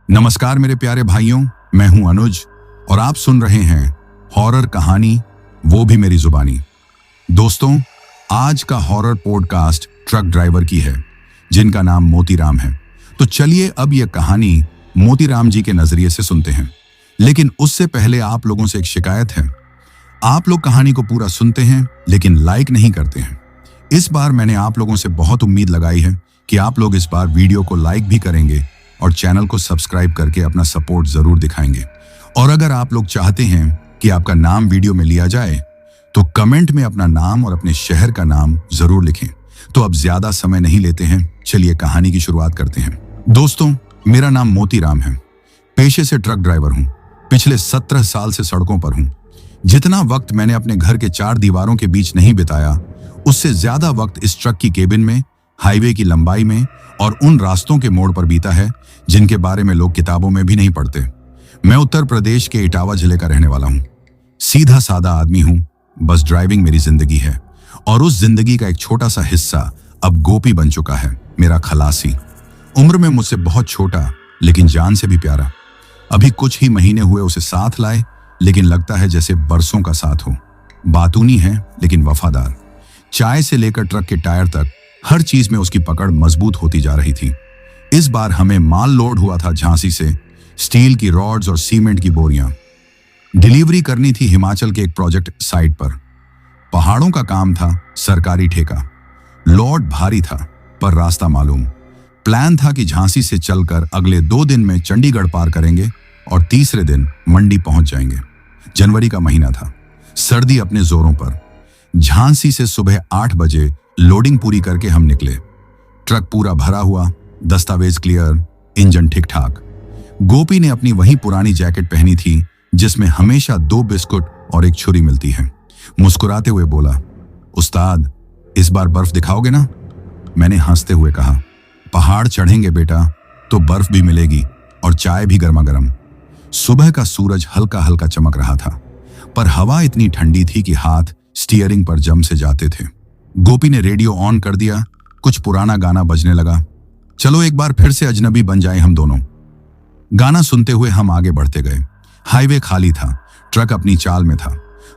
नमस्कार मेरे प्यारे भाइयों, मैं हूं अनुज और आप सुन रहे हैं हॉरर कहानी, वो भी मेरी जुबानी। दोस्तों, आज का हॉरर पॉडकास्ट ट्रक ड्राइवर की है जिनका नाम मोतीराम है। तो चलिए अब यह कहानी मोतीराम जी के नजरिए से सुनते हैं। लेकिन उससे पहले आप लोगों से एक शिकायत है। आप लोग कहानी को पूरा सुनते हैं लेकिन लाइक नहीं करते हैं। इस बार मैंने आप लोगों से बहुत उम्मीद लगाई है कि आप लोग इस बार वीडियो को लाइक भी करेंगे और चैनल को सब्सक्राइब करके अपना सपोर्ट जरूर दिखाएंगे। और अगर आप लोग चाहते हैं कि आपका नाम वीडियो में लिया जाए तो कमेंट में अपना नाम और अपने शहर का नाम जरूर लिखें। तो अब ज्यादा समय नहीं लेते हैं, चलिए कहानी की शुरुआत करते हैं। दोस्तों, मेरा नाम मोतीराम है। पेशे से ट्रक ड्राइवर हूं। पिछले 17 साल से सड़कों पर हूं। जितना वक्त मैंने अपने घर के 4 दीवारों के बीच नहीं बिताया, उससे ज्यादा वक्त इस ट्रक की केबिन में, हाईवे की लंबाई में और उन रास्तों के मोड़ पर बीता है जिनके बारे में लोग किताबों में भी नहीं पढ़ते। मैं उत्तर प्रदेश के इटावा जिले का रहने वाला हूं। सीधा सादा आदमी हूं, बस ड्राइविंग मेरी जिंदगी है। और उस जिंदगी का एक छोटा सा हिस्सा अब गोपी बन चुका है, मेरा खलासी। उम्र में मुझसे बहुत छोटा लेकिन जान से भी प्यारा। अभी कुछ ही महीने हुए उसे साथ लाए, लेकिन लगता है जैसे बरसों का साथ हो। बातूनी है लेकिन वफादार। चाय से लेकर ट्रक के टायर तक हर चीज में उसकी पकड़ मजबूत होती जा रही थी। इस बार हमें माल लोड हुआ था झांसी से, स्टील की रॉड्स और सीमेंट की बोरियां। डिलीवरी करनी थी हिमाचल के एक प्रोजेक्ट साइट पर। पहाड़ों का काम था, सरकारी ठेका। लोड भारी था पर रास्ता मालूम। प्लान था कि झांसी से चलकर अगले 2 दिन में चंडीगढ़ पार करेंगे और तीसरे दिन मंडी पहुंच जाएंगे। जनवरी का महीना था, सर्दी अपने जोरों पर। झांसी से सुबह 8 बजे लोडिंग पूरी करके हम निकले। ट्रक पूरा भरा हुआ, दस्तावेज क्लियर, इंजन ठीक ठाक। गोपी ने अपनी वही पुरानी जैकेट पहनी थी जिसमें हमेशा 2 बिस्कुट और एक छुरी मिलती है। मुस्कुराते हुए बोला, उस्ताद, इस बार बर्फ दिखाओगे ना? मैंने हंसते हुए कहा, पहाड़ चढ़ेंगे बेटा तो बर्फ भी मिलेगी और चाय भी गर्मा गर्म। सुबह का सूरज हल्का हल्का चमक रहा था, पर हवा इतनी ठंडी थी कि हाथ स्टीयरिंग पर जम से जाते थे। गोपी ने रेडियो ऑन कर दिया। कुछ पुराना गाना बजने लगा। चलो एक बार फिर से अजनबी बन जाए हम दोनों। गाना सुनते हुए हम आगे बढ़ते गए। हाईवे खाली था, ट्रक अपनी चाल में था।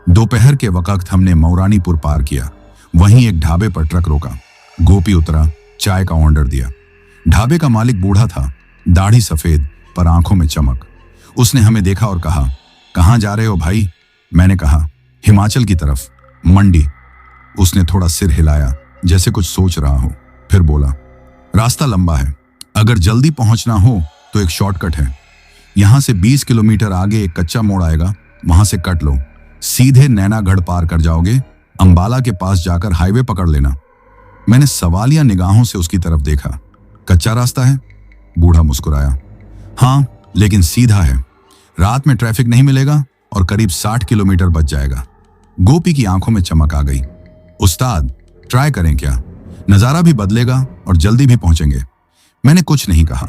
दोपहर के वक्त हमने मौरानीपुर पार किया। वहीं एक ढाबे पर ट्रक रोका। गोपी उतरा, चाय का ऑर्डर दिया। ढाबे का मालिक बूढ़ा था, दाढ़ी सफेद पर आंखों में चमक। उसने हमें देखा और कहा, कहाँ जा रहे हो भाई? मैंने कहा, हिमाचल की तरफ, मंडी। उसने थोड़ा सिर हिलाया जैसे कुछ सोच रहा हो, फिर बोला, रास्ता लंबा है। अगर जल्दी पहुंचना हो तो एक शॉर्टकट है। यहां से 20 किलोमीटर आगे एक कच्चा मोड़ आएगा, वहां से कट लो, सीधे नैनागढ़ पार कर जाओगे। अंबाला के पास जाकर हाईवे पकड़ लेना। मैंने सवालिया निगाहों से उसकी तरफ देखा। कच्चा रास्ता है? बूढ़ा मुस्कुराया। हाँ, लेकिन सीधा है। रात में ट्रैफिक नहीं मिलेगा और करीब 60 किलोमीटर बच जाएगा। गोपी की आंखों में चमक आ गई। उस्ताद, ट्राई करें क्या? नजारा भी बदलेगा और जल्दी भी पहुंचेंगे। मैंने कुछ नहीं कहा।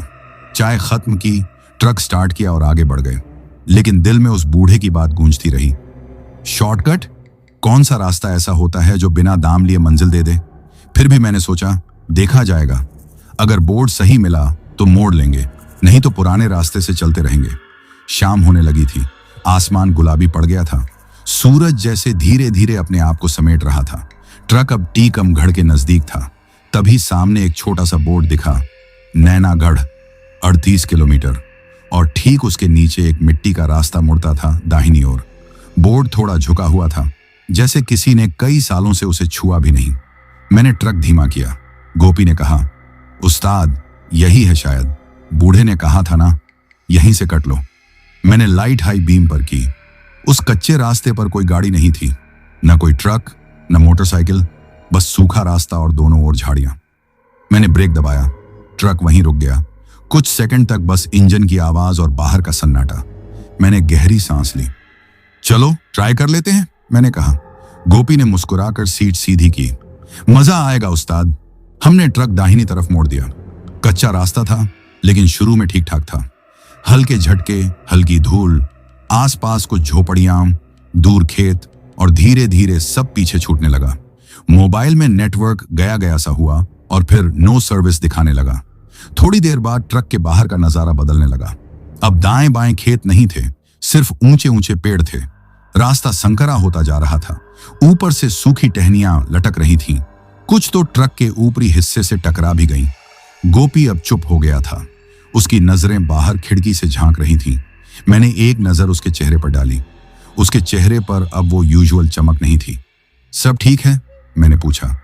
चाय खत्म की, ट्रक स्टार्ट किया और आगे बढ़ गए। लेकिन दिल में उस बूढ़े की बात गूंजती रही। शॉर्टकट? कौन सा रास्ता ऐसा होता है जो बिना दाम लिए मंजिल दे दे? फिर भी मैंने सोचा, देखा जाएगा। अगर बोर्ड सही मिला तो मोड़ लेंगे, नहीं तो पुराने रास्ते से चलते रहेंगे। शाम होने लगी थी। आसमान गुलाबी पड़ गया था। सूरज जैसे धीरे धीरे अपने आप को समेट रहा था। ट्रक अब टीकमगढ़ के नजदीक था। तभी सामने एक छोटा सा बोर्ड दिखा, नैनागढ़ 38 किलोमीटर। और ठीक उसके नीचे एक मिट्टी का रास्ता मुड़ता था दाहिनी ओर। बोर्ड थोड़ा झुका हुआ था, जैसे किसी ने कई सालों से उसे छुआ भी नहीं। मैंने ट्रक धीमा किया। गोपी ने कहा, उस्ताद, यही है शायद। बूढ़े ने कहा था ना, यहीं से कट लो। मैंने लाइट हाई बीम पर की। उस कच्चे रास्ते पर कोई गाड़ी नहीं थी, न कोई ट्रक, न मोटरसाइकिल, बस सूखा रास्ता और दोनों ओर झाड़ियां। मैंने ब्रेक दबाया। ट्रक वहीं रुक गया। कुछ सेकंड तक बस इंजन की आवाज और बाहर का सन्नाटा। मैंने गहरी सांस ली। चलो ट्राई कर लेते हैं, मैंने कहा। गोपी ने मुस्कुराकर सीट सीधी की। मजा आएगा उस्ताद। हमने ट्रक दाहिनी तरफ मोड़ दिया। कच्चा रास्ता था लेकिन शुरू में ठीक ठाक था। हल्के झटके, हल्की धूल, आसपास कुछ झोपड़ियां, दूर खेत और धीरे धीरे सब पीछे छूटने लगा। मोबाइल में नेटवर्क गया गया सा हुआ और फिर नो सर्विस दिखाने लगा। थोड़ी देर बाद ट्रक के बाहर का नजारा बदलने लगा। अब दाएं बाएं खेत नहीं थे, सिर्फ ऊंचे ऊंचे पेड़ थे। रास्ता संकरा होता जा रहा था। ऊपर से सूखी टहनियां लटक रही थीं। कुछ तो ट्रक के ऊपरी हिस्से से टकरा भी गईं। गोपी अब चुप हो गया था। उसकी नजरें बाहर खिड़की से झांक रही थीं। मैंने एक नजर उसके चेहरे पर डाली। उसके चेहरे पर अब वो यूजुअल चमक नहीं थी। सब ठीक है? मैंने पूछा।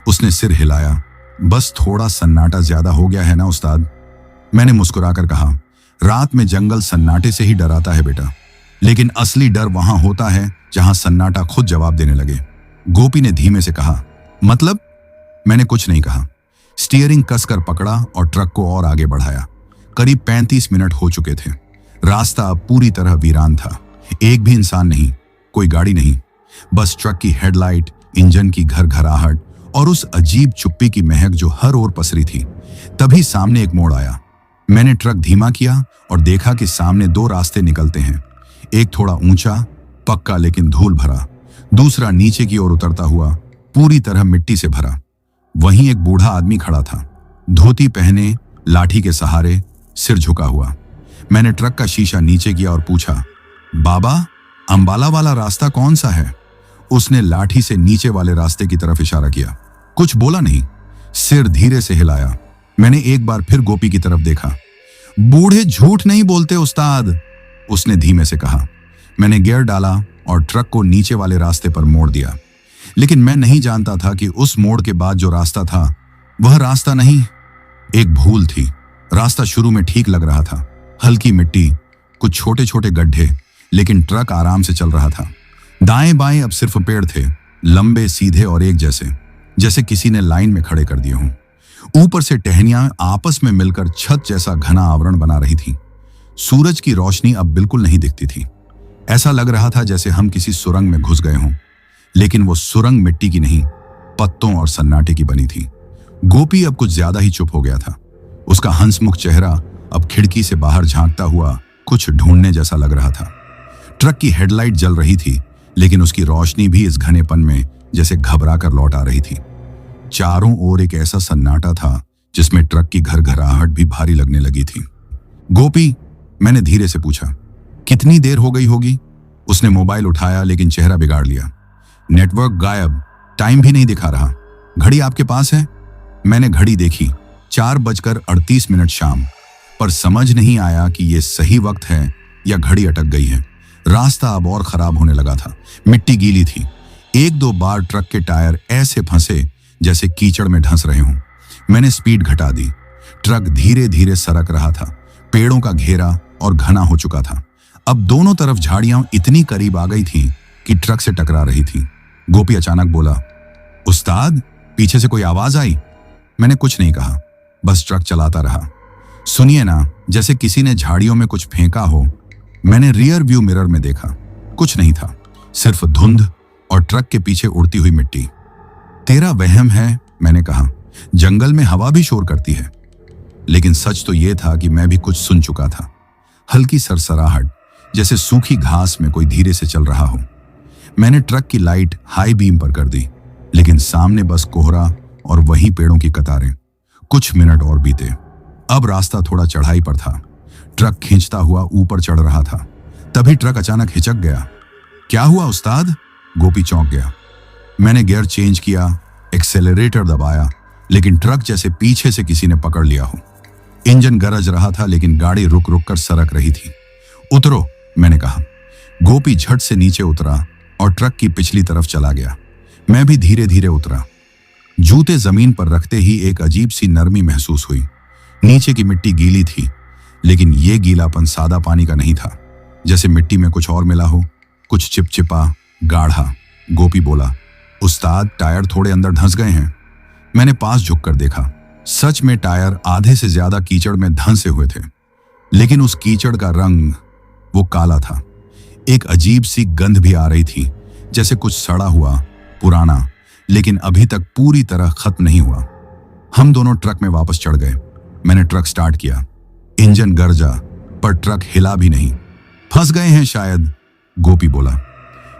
उसने सिर हिलाया। बस थोड़ा सन्नाटा ज्यादा हो गया है ना उस्ताद, मैंने मुस्कुराकर कहा। रात में जंगल सन्नाटे से ही डराता है बेटा, लेकिन असली डर वहां होता है जहां सन्नाटा खुद जवाब देने लगे। गोपी ने धीमे से कहा, मतलब? मैंने कुछ नहीं कहा। स्टीयरिंग कसकर पकड़ा और ट्रक को और आगे बढ़ाया। करीब 35 मिनट हो चुके थे। रास्ता अब पूरी तरह वीरान था। एक भी इंसान नहीं, कोई गाड़ी नहीं, बस ट्रक की हेडलाइट, इंजन की घरघराहट और उस अजीब चुप्पी की महक जो हर ओर पसरी थी। तभी सामने एक मोड़ आया। मैंने ट्रक धीमा किया और देखा कि सामने दो रास्ते निकलते हैं। एक थोड़ा ऊंचा, पक्का लेकिन धूल भरा, दूसरा नीचे की ओर उतरता हुआ, पूरी तरह मिट्टी से भरा। वहीं एक बूढ़ा आदमी खड़ा था, धोती पहने, लाठी के सहारे, सिर झुका हुआ। मैंने ट्रक का शीशा नीचे किया और पूछा, बाबा, अंबाला वाला रास्ता कौन सा है? उसने लाठी से नीचे वाले रास्ते की तरफ इशारा किया। कुछ बोला नहीं, सिर धीरे से हिलाया। मैंने एक बार फिर गोपी की तरफ देखा। बूढ़े झूठ नहीं बोलते उस्ताद, उसने धीमे से कहा। मैंने गियर डाला और ट्रक को नीचे वाले रास्ते पर मोड़ दिया। लेकिन मैं नहीं जानता था कि उस मोड़ के बाद जो रास्ता था वह रास्ता नहीं, एक भूल थी। रास्ता शुरू में ठीक लग रहा था, हल्की मिट्टी, कुछ छोटे छोटे गड्ढे, लेकिन ट्रक आराम से चल रहा था। दाएं बाएं अब सिर्फ पेड़ थे, लंबे, सीधे और एक जैसे, जैसे किसी ने लाइन में खड़े कर दिए हों। ऊपर से टहनियां आपस में मिलकर छत जैसा घना आवरण बना रही थीं। सूरज की रोशनी अब बिल्कुल नहीं दिखती थी। ऐसा लग रहा था जैसे हम किसी सुरंग में घुस गए हों, लेकिन वो सुरंग मिट्टी की नहीं, पत्तों और सन्नाटे की बनी थी। गोपी अब कुछ ज्यादा ही चुप हो गया था। उसका हंसमुख चेहरा अब खिड़की से बाहर झांकता हुआ कुछ ढूंढने जैसा लग रहा था। ट्रक की हेडलाइट जल रही थी, लेकिन उसकी रोशनी भी इस घनेपन में जैसे घबरा कर लौट आ रही थी। चारों ओर एक ऐसा सन्नाटा था जिसमें ट्रक की घरघराहट भी भारी लगने लगी थी। गोपी, मैंने धीरे से पूछा, कितनी देर हो गई होगी? उसने मोबाइल उठाया लेकिन चेहरा बिगाड़ लिया। नेटवर्क गायब, टाइम भी नहीं दिखा रहा। घड़ी आपके पास है? मैंने घड़ी देखी, 4:38 शाम, पर समझ नहीं आया कि यह सही वक्त है या घड़ी अटक गई है। रास्ता अब और खराब होने लगा था। मिट्टी गीली थी। एक दो बार ट्रक के टायर ऐसे फंसे जैसे कीचड़ में धंस रहे हों। मैंने स्पीड घटा दी। ट्रक धीरे धीरे सरक रहा था। पेड़ों का घेरा और घना हो चुका था। अब दोनों तरफ झाड़ियां इतनी करीब आ गई थीं कि ट्रक से टकरा रही थी। गोपी अचानक बोला, उस्ताद, पीछे से कोई आवाज आई? मैंने कुछ नहीं कहा, बस ट्रक चलाता रहा। सुनिए ना, जैसे किसी ने झाड़ियों में कुछ फेंका हो। मैंने रियर व्यू मिरर में देखा, कुछ नहीं था, सिर्फ धुंध और ट्रक के पीछे उड़ती हुई मिट्टी। तेरा वहम है, मैंने कहा, जंगल में हवा भी शोर करती है। लेकिन सच तो यह था कि मैं भी कुछ सुन चुका था। हल्की सरसराहट, जैसे सूखी घास में कोई धीरे से चल रहा हो। मैंने ट्रक की लाइट हाई बीम पर कर दी, लेकिन सामने बस कोहरा और वहीं पेड़ों की कतारें। कुछ मिनट और बीते। अब रास्ता थोड़ा चढ़ाई पर था। ट्रक खींचता हुआ ऊपर चढ़ रहा था। तभी ट्रक अचानक हिचक गया। क्या हुआ उस्ताद? गोपी चौंक गया। मैंने गियर चेंज किया, एक्सेलरेटर दबाया, लेकिन ट्रक जैसे पीछे से किसी ने पकड़ लिया हो। इंजन गरज रहा था, लेकिन गाड़ी रुक रुक कर सरक रही थी। उतरो, मैंने कहा। गोपी झट से नीचे उतरा और ट्रक की पिछली तरफ चला गया। मैं भी धीरे धीरे उतरा। जूते जमीन पर रखते ही एक अजीब सी नरमी महसूस हुई। नीचे की मिट्टी गीली थी, लेकिन यह गीलापन सादा पानी का नहीं था, जैसे मिट्टी में कुछ और मिला हो, कुछ चिपचिपा, गाढ़ा। गोपी बोला, उस्ताद, टायर थोड़े अंदर धंस गए हैं। मैंने पास झुककर देखा। सच में टायर आधे से ज्यादा कीचड़ में धंसे हुए थे, लेकिन उस कीचड़ का रंग वो काला था। एक अजीब सी गंध भी आ रही थी, जैसे कुछ सड़ा हुआ, पुराना, लेकिन अभी तक पूरी तरह खत्म नहीं हुआ। हम दोनों ट्रक में वापस चढ़ गए। मैंने ट्रक स्टार्ट किया। इंजन गरजा, पर ट्रक हिला भी नहीं। फंस गए हैं शायद, गोपी बोला।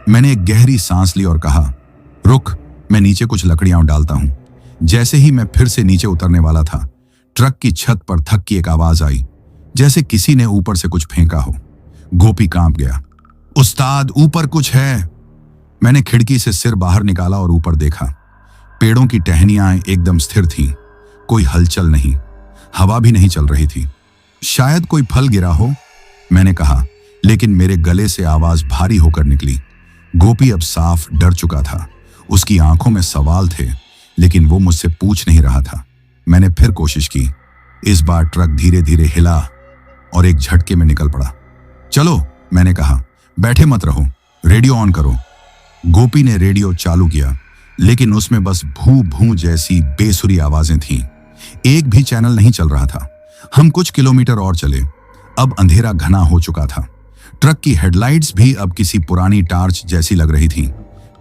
मैंने एक गहरी सांस ली और कहा, रुक, मैं नीचे कुछ लकड़ियां डालता हूं। जैसे ही मैं फिर से नीचे उतरने वाला था, ट्रक की छत पर थक की एक आवाज आई। जैसे किसी ने ऊपर से कुछ फेंका हो। गोपी कांप गया। उस्ताद, ऊपर कुछ है। मैंने खिड़की से सिर बाहर निकाला और ऊपर देखा। पेड़ों की टहनियां एकदम स्थिर थीं, कोई हलचल नहीं, हवा भी नहीं चल रही थी। शायद कोई फल गिरा हो, मैंने कहा, लेकिन मेरे गले से आवाज भारी होकर निकली। गोपी अब साफ डर चुका था। उसकी आंखों में सवाल थे, लेकिन वो मुझसे पूछ नहीं रहा था। मैंने फिर कोशिश की। इस बार ट्रक धीरे धीरे हिला और एक झटके में निकल पड़ा। चलो, मैंने कहा, बैठे मत रहो, रेडियो ऑन करो। गोपी ने रेडियो चालू किया, लेकिन उसमें बस भू भू जैसी बेसुरी आवाजें थीं। एक भी चैनल नहीं चल रहा था। हम कुछ किलोमीटर और चले। अब अंधेरा घना हो चुका था। ट्रक की हेडलाइट्स भी अब किसी पुरानी टार्च जैसी लग रही थीं।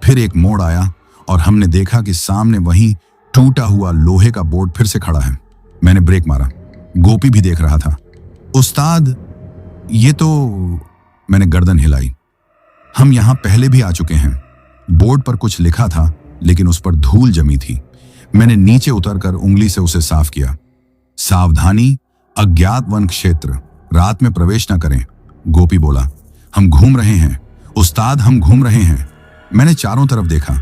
फिर एक मोड़ आया और हमने देखा कि सामने वही टूटा हुआ लोहे का बोर्ड फिर से खड़ा है। मैंने ब्रेक मारा। गोपी भी देख रहा था। उस्ताद, ये तो... मैंने गर्दन हिलाई। हम यहां पहले भी आ चुके हैं। बोर्ड पर कुछ लिखा था, लेकिन उस पर धूल जमी थी। मैंने नीचे उतरकर उंगली से उसे साफ किया। सावधानी, अज्ञात वन क्षेत्र, रात में प्रवेश न करें। गोपी बोला। हम घूम रहे हैं उस्ताद, हम घूम रहे हैं। मैंने चारों तरफ देखा।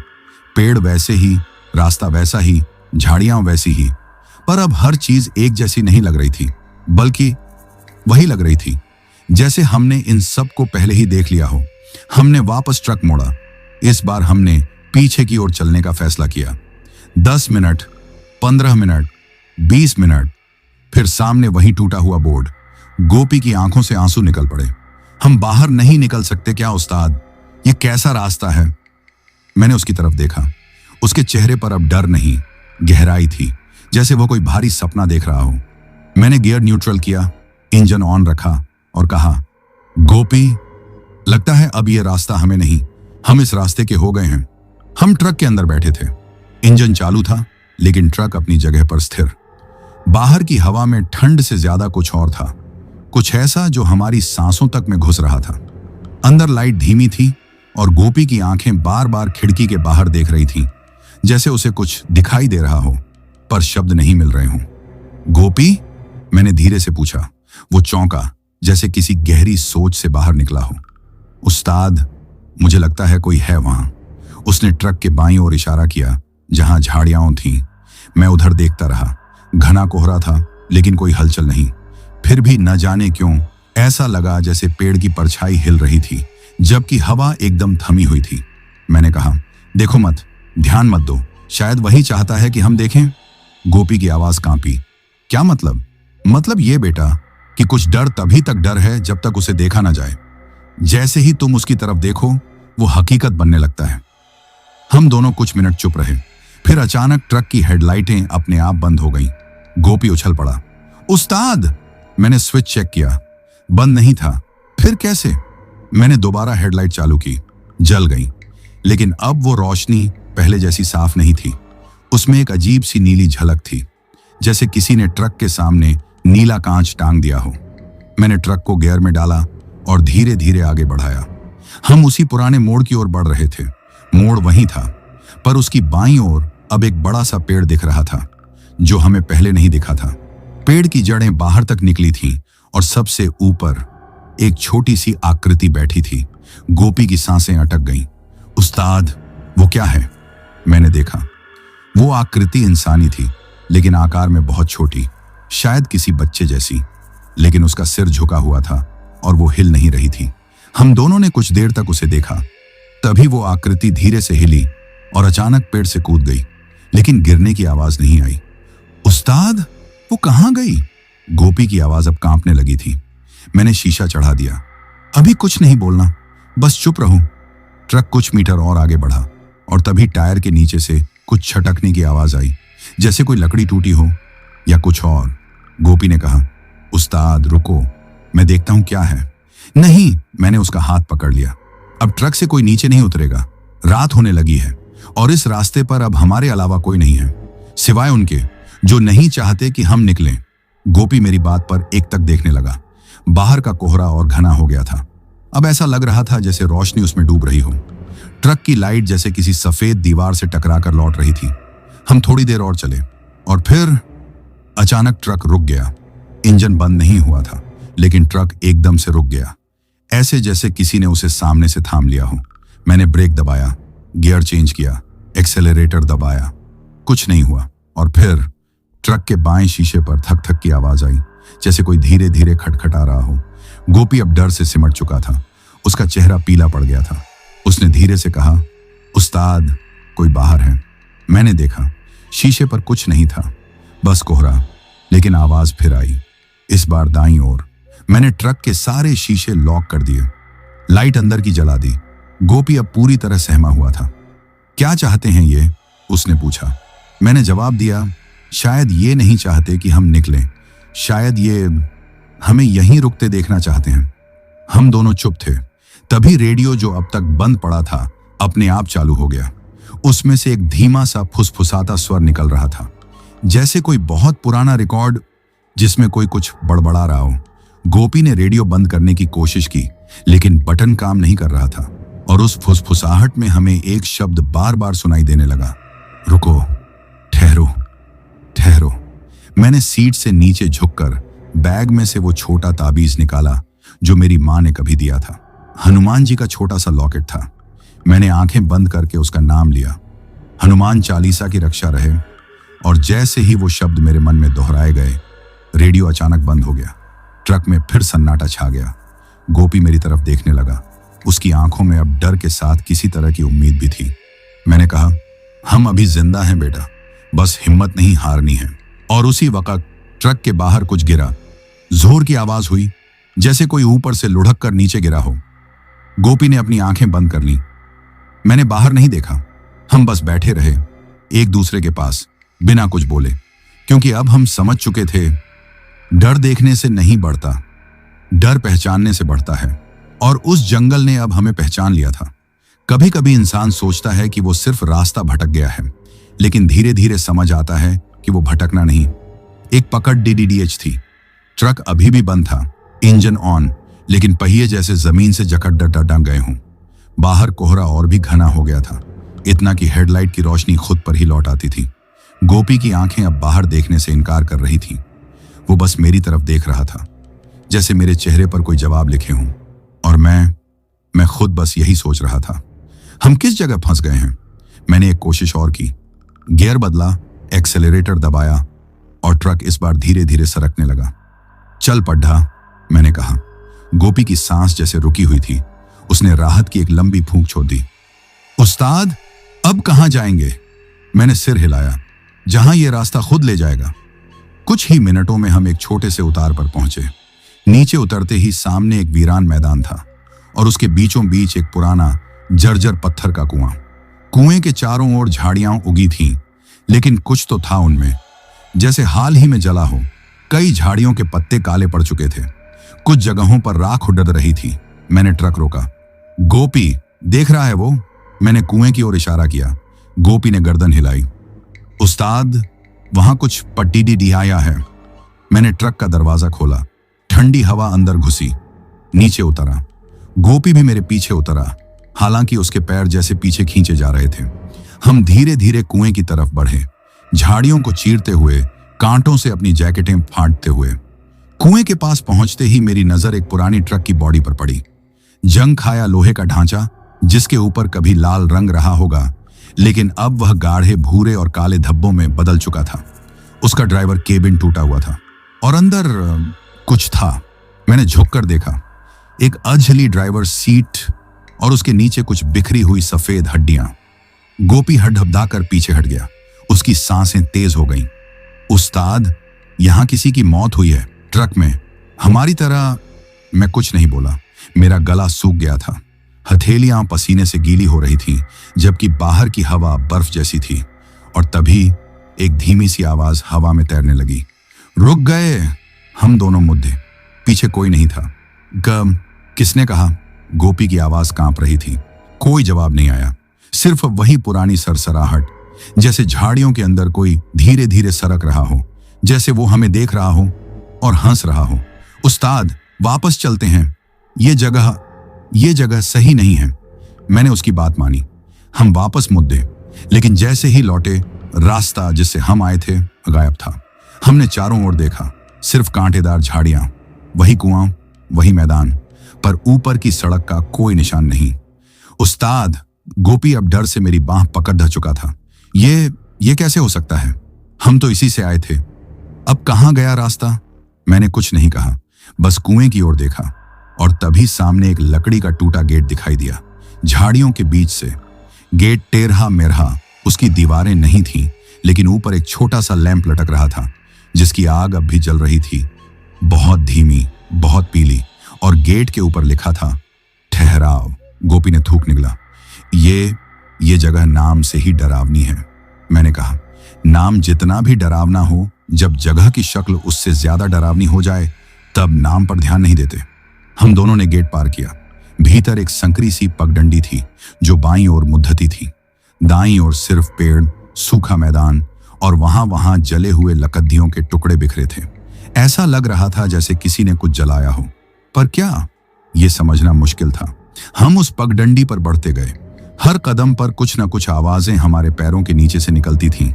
पेड़ वैसे ही, रास्ता वैसा ही, झाड़ियां वैसी ही, पर अब हर चीज एक जैसी नहीं लग रही थी, बल्कि वही लग रही थी जैसे हमने इन सब को पहले ही देख लिया हो। हमने वापस ट्रक मोड़ा। इस बार हमने पीछे की ओर चलने का फैसला किया। 10 मिनट, 15 मिनट, 20 मिनट, फिर सामने वही टूटा हुआ बोर्ड। गोपी की आंखों से आंसू निकल पड़े। हम बाहर नहीं निकल सकते क्या उस्ताद? ये कैसा रास्ता है? मैंने उसकी तरफ देखा। उसके चेहरे पर अब डर नहीं, गहराई थी, जैसे वो कोई भारी सपना देख रहा हो। मैंने गियर न्यूट्रल किया, इंजन ऑन रखा और कहा, गोपी, लगता है अब ये रास्ता हमें नहीं, हम इस रास्ते के हो गए हैं। हम ट्रक के अंदर बैठे थे। इंजन चालू था, लेकिन ट्रक अपनी जगह पर स्थिर। बाहर की हवा में ठंड से ज्यादा कुछ और था, कुछ ऐसा जो हमारी सांसों तक में घुस रहा था। अंदर लाइट धीमी थी और गोपी की आंखें बार बार खिड़की के बाहर देख रही थीं, जैसे उसे कुछ दिखाई दे रहा हो, पर शब्द नहीं मिल रहे हों। गोपी, मैंने धीरे से पूछा। वो चौंका, जैसे किसी गहरी सोच से बाहर निकला हो। उस्ताद, मुझे लगता है कोई है वहां। उसने ट्रक के बाईं ओर इशारा किया, जहां झाड़ियां थीं। मैं उधर देखता रहा। घना कोहरा था, लेकिन कोई हलचल नहीं। फिर भी न जाने क्यों ऐसा लगा जैसे पेड़ की परछाई हिल रही थी, जबकि हवा एकदम थमी हुई थी। मैंने कहा, देखो मत, ध्यान मत दो, शायद वही चाहता है कि हम देखें। गोपी की आवाज कांपी। क्या मतलब? मतलब ये बेटा कि कुछ डर तभी तक डर है जब तक उसे देखा ना जाए। जैसे ही तुम उसकी तरफ देखो, वो हकीकत बनने लगता है। हम दोनों कुछ मिनट चुप रहे। फिर अचानक ट्रक की हेडलाइटें अपने आप बंद हो गईं। गोपी उछल पड़ा। उस्ताद! मैंने स्विच चेक किया, बंद नहीं था। फिर कैसे? मैंने दोबारा हेडलाइट चालू की, जल गई, लेकिन अब वो रोशनी पहले जैसी साफ नहीं थी। उसमें एक अजीब सी नीली झलक थी, जैसे किसी ने ट्रक के सामने नीला कांच टांग दिया हो। मैंने ट्रक को गियर में डाला और धीरे धीरे आगे बढ़ाया। हम उसी पुराने मोड़ की ओर बढ़ रहे थे। मोड़ वहीं था, पर उसकी बाईं ओर अब एक बड़ा सा पेड़ दिख रहा था, जो हमें पहले नहीं दिखा था। पेड़ की जड़ें बाहर तक निकली थीं और सबसे ऊपर एक छोटी सी आकृति बैठी थी। गोपी की सांसें अटक गईं। उस्ताद, वो क्या है? मैंने देखा। वो आकृति इंसानी थी, लेकिन आकार में बहुत छोटी, शायद किसी बच्चे जैसी। लेकिन उसका सिर झुका हुआ था और वो हिल नहीं रही थी। हम दोनों ने कुछ देर तक उसे देखा। तभी वो आकृति धीरे से हिली और अचानक पेड़ से कूद गई, लेकिन गिरने की आवाज नहीं आई। उस्ताद, वो कहां गई? गोपी की आवाज अब कांपने लगी थी। मैंने शीशा चढ़ा दिया। अभी कुछ नहीं बोलना, बस चुप रहो। ट्रक कुछ मीटर और आगे बढ़ा और तभी टायर के नीचे से कुछ छटकने की आवाज आई, जैसे कोई लकड़ी टूटी हो या कुछ और। गोपी ने कहा, उस्ताद रुको, मैं देखता हूं क्या है। नहीं, मैंने उसका हाथ पकड़ लिया। अब ट्रक से कोई नीचे नहीं उतरेगा। रात होने लगी है और इस रास्ते पर अब हमारे अलावा कोई नहीं है, सिवाय उनके जो नहीं चाहते कि हम निकलें। गोपी मेरी बात पर एक तक देखने लगा। बाहर का कोहरा और घना हो गया था। अब ऐसा लग रहा था जैसे रोशनी उसमें डूब रही हो। ट्रक की लाइट जैसे किसी सफेद दीवार से टकराकर लौट रही थी। हम थोड़ी देर और चले और फिर अचानक ट्रक रुक गया। इंजन बंद नहीं हुआ था, लेकिन ट्रक एकदम से रुक गया, ऐसे जैसे किसी ने उसे सामने से थाम लिया हो। मैंने ब्रेक दबाया, गियर चेंज किया, एक्सेलरेटर दबाया, कुछ नहीं हुआ। और फिर ट्रक के बाएं शीशे पर थक थक की आवाज आई, जैसे कोई धीरे धीरे खटखटा रहा हो। गोपी अब डर से सिमट चुका था, उसका चेहरा पीला पड़ गया था। उसने धीरे से कहा, उस्ताद, कोई बाहर है। मैंने देखा, शीशे पर कुछ नहीं था, बस कोहरा। लेकिन आवाज फिर आई, इस बार दाईं ओर। मैंने ट्रक के सारे शीशे लॉक कर दिए, लाइट अंदर की जला दी। गोपी अब पूरी तरह सहमा हुआ था। क्या चाहते हैं ये? उसने पूछा। मैंने जवाब दिया, शायद ये नहीं चाहते कि हम निकलें, शायद ये हमें यहीं रुकते देखना चाहते हैं। हम दोनों चुप थे। तभी रेडियो, जो अब तक बंद पड़ा था, अपने आप चालू हो गया। उसमें से एक धीमा सा फुसफुसाता स्वर निकल रहा था, जैसे कोई बहुत पुराना रिकॉर्ड जिसमें कोई कुछ बड़बड़ा रहा हो। गोपी ने रेडियो बंद करने की कोशिश की, लेकिन बटन काम नहीं कर रहा था। और उस फुसफुसाहट में हमें एक शब्द बार बार सुनाई देने लगा, रुको, ठहरो, ठहरो। मैंने सीट से नीचे झुककर बैग में से वो छोटा ताबीज निकाला जो मेरी माँ ने कभी दिया था। हनुमान जी का छोटा सा लॉकेट था। मैंने आंखें बंद करके उसका नाम लिया, हनुमान चालीसा की रक्षा रहे। और जैसे ही वो शब्द मेरे मन में दोहराए गए, रेडियो अचानक बंद हो गया। ट्रक में फिर सन्नाटा छा गया। गोपी मेरी तरफ देखने लगा, उसकी आंखों में अब डर के साथ किसी तरह की उम्मीद भी थी। मैंने कहा, हम अभी जिंदा हैं बेटा, बस हिम्मत नहीं हारनी है। और उसी वक्त ट्रक के बाहर कुछ गिरा। जोर की आवाज हुई, जैसे कोई ऊपर से लुढ़क कर नीचे गिरा हो। गोपी ने अपनी आंखें बंद कर ली। मैंने बाहर नहीं देखा, हम बस बैठे रहे एक दूसरे के पास, बिना कुछ बोले, क्योंकि अब हम समझ चुके थे, डर देखने से नहीं बढ़ता, डर पहचानने से बढ़ता है। और उस जंगल ने अब हमें पहचान लिया था। कभी कभी इंसान सोचता है कि वो सिर्फ रास्ता भटक गया है, लेकिन धीरे धीरे समझ आता है कि वो भटकना नहीं, एक पकड़ DDDH थी। ट्रक अभी भी बंद था, इंजन ऑन, लेकिन पहिए जैसे जमीन से जकड़ डटा गए हों। बाहर कोहरा और भी घना हो गया था, इतना कि हेडलाइट की रोशनी खुद पर ही लौट आती थी। गोपी की आंखें अब बाहर देखने से इनकार कर रही थीं। वो बस मेरी तरफ देख रहा था, जैसे मेरे चेहरे पर कोई जवाब लिखे हों। और मैं खुद बस यही सोच रहा था, हम किस जगह फंस गए हैं। मैंने एक कोशिश और की, गियर बदला, एक्सेलरेटर दबाया, और ट्रक इस बार धीरे धीरे सरकने लगा। चल पड्ढा, मैंने कहा। गोपी की सांस जैसे रुकी हुई थी। उसने राहत की एक लंबी फूंक छोड़ दी। उस्ताद, अब कहां जाएंगे? मैंने सिर हिलाया, जहां यह रास्ता खुद ले जाएगा। कुछ ही मिनटों में हम एक छोटे से उतार पर पहुंचे। नीचे उतरते ही सामने एक वीरान मैदान था, और उसके बीचों बीच एक पुराना जर्जर पत्थर का कुआं। कुएं के चारों ओर झाड़ियां उगी थीं, लेकिन कुछ तो था उनमें, जैसे हाल ही में जला हो। कई झाड़ियों के पत्ते काले पड़ चुके थे, कुछ जगहों पर राख उड़द रही थी। मैंने ट्रक रोका। गोपी, देख रहा है वो? मैंने कुएं की ओर इशारा किया। गोपी ने गर्दन हिलाई। उस्ताद, वहां कुछ पट्टी दिहाया है। मैंने ट्रक का दरवाजा खोला। ठंडी हवा अंदर घुसी। नीचे उतरा। गोपी भी मेरे पीछे उतरा, हालांकि उसके पैर जैसे पीछे खींचे जा रहे थे। हम धीरे धीरे कुएं की तरफ बढ़े, झाड़ियों को चीरते हुए, कांटों से अपनी जैकेटें फाड़ते हुए। कुएं के पास पहुंचते ही मेरी नजर एक पुरानी ट्रक की बॉडी पर पड़ी। जंग खाया लोहे का ढांचा, जिसके ऊपर कभी लाल रंग रहा होगा, लेकिन अब वह गाढ़े भूरे और काले धब्बों में बदल चुका था। उसका ड्राइवर केबिन टूटा हुआ था, और अंदर कुछ था। मैंने झुककर देखा, एक अधजली ड्राइवर सीट, और उसके नीचे कुछ बिखरी हुई सफेद हड्डियां। गोपी हड़बड़ाकर पीछे हट गया। उसकी सांसें तेज हो गईं। उस्ताद, यहां किसी की मौत हुई है, ट्रक में, हमारी तरह। मैं कुछ नहीं बोला, मेरा गला सूख गया था। हथेलियां पसीने से गीली हो रही थीं, जबकि बाहर की हवा बर्फ जैसी थी। और तभी एक धीमी सी आवाज हवा में तैरने लगी, रुक गए। हम दोनों मुद्दे, पीछे कोई नहीं था। किसने कहा? गोपी की आवाज कांप रही थी। कोई जवाब नहीं आया, सिर्फ वही पुरानी सरसराहट, जैसे झाड़ियों के अंदर कोई धीरे धीरे सरक रहा हो, जैसे वो हमें देख रहा हो और हंस रहा हो। उस्ताद, वापस चलते हैं, ये जगह सही नहीं है। मैंने उसकी बात मानी। हम वापस मुद्दे, लेकिन जैसे ही लौटे, रास्ता जिससे हम आए थे गायब था। हमने चारों ओर देखा, सिर्फ कांटेदार झाड़ियां, वही कुआं, वही मैदान, पर ऊपर की सड़क का कोई निशान नहीं। उस्ताद, गोपी अब डर से मेरी बांह पकड़ धर चुका था। ये कैसे हो सकता है? हम तो इसी से आए थे। अब कहाँ गया रास्ता? मैंने कुछ नहीं कहा, बस कुएं की ओर देखा और तभी सामने एक लकड़ी का टूटा गेट दिखाई दिया, झाड़ियों के बीच से। गेट टेढ़ा मेढ़ा, उसकी दीवारें नहीं थीं, लेकिन ऊपर एक छोटा सा लैंप लटक रहा था जिसकी आग अब भी जल रही थी, बहुत धीमी, बहुत पीली, और गेट के ऊपर लिखा था ठहराव। गोपी ने थूक निकला। ये जगह नाम से ही डरावनी है। मैंने कहा, नाम जितना भी डरावना हो, जब जगह की शक्ल उससे ज्यादा डरावनी हो जाए तब नाम पर ध्यान नहीं देते। हम दोनों ने गेट पार किया। भीतर एक संकरी सी पगडंडी थी जो बाईं ओर मुद्दती थी। दाईं ओर सिर्फ पेड़, सूखा मैदान और वहां जले हुए लकड़ियों के टुकड़े बिखरे थे। ऐसा लग रहा था जैसे किसी ने कुछ जलाया हो, पर क्या, ये समझना मुश्किल था। हम उस पगडंडी पर बढ़ते गए। हर कदम पर कुछ न कुछ आवाजें हमारे पैरों के नीचे से निकलती थीं।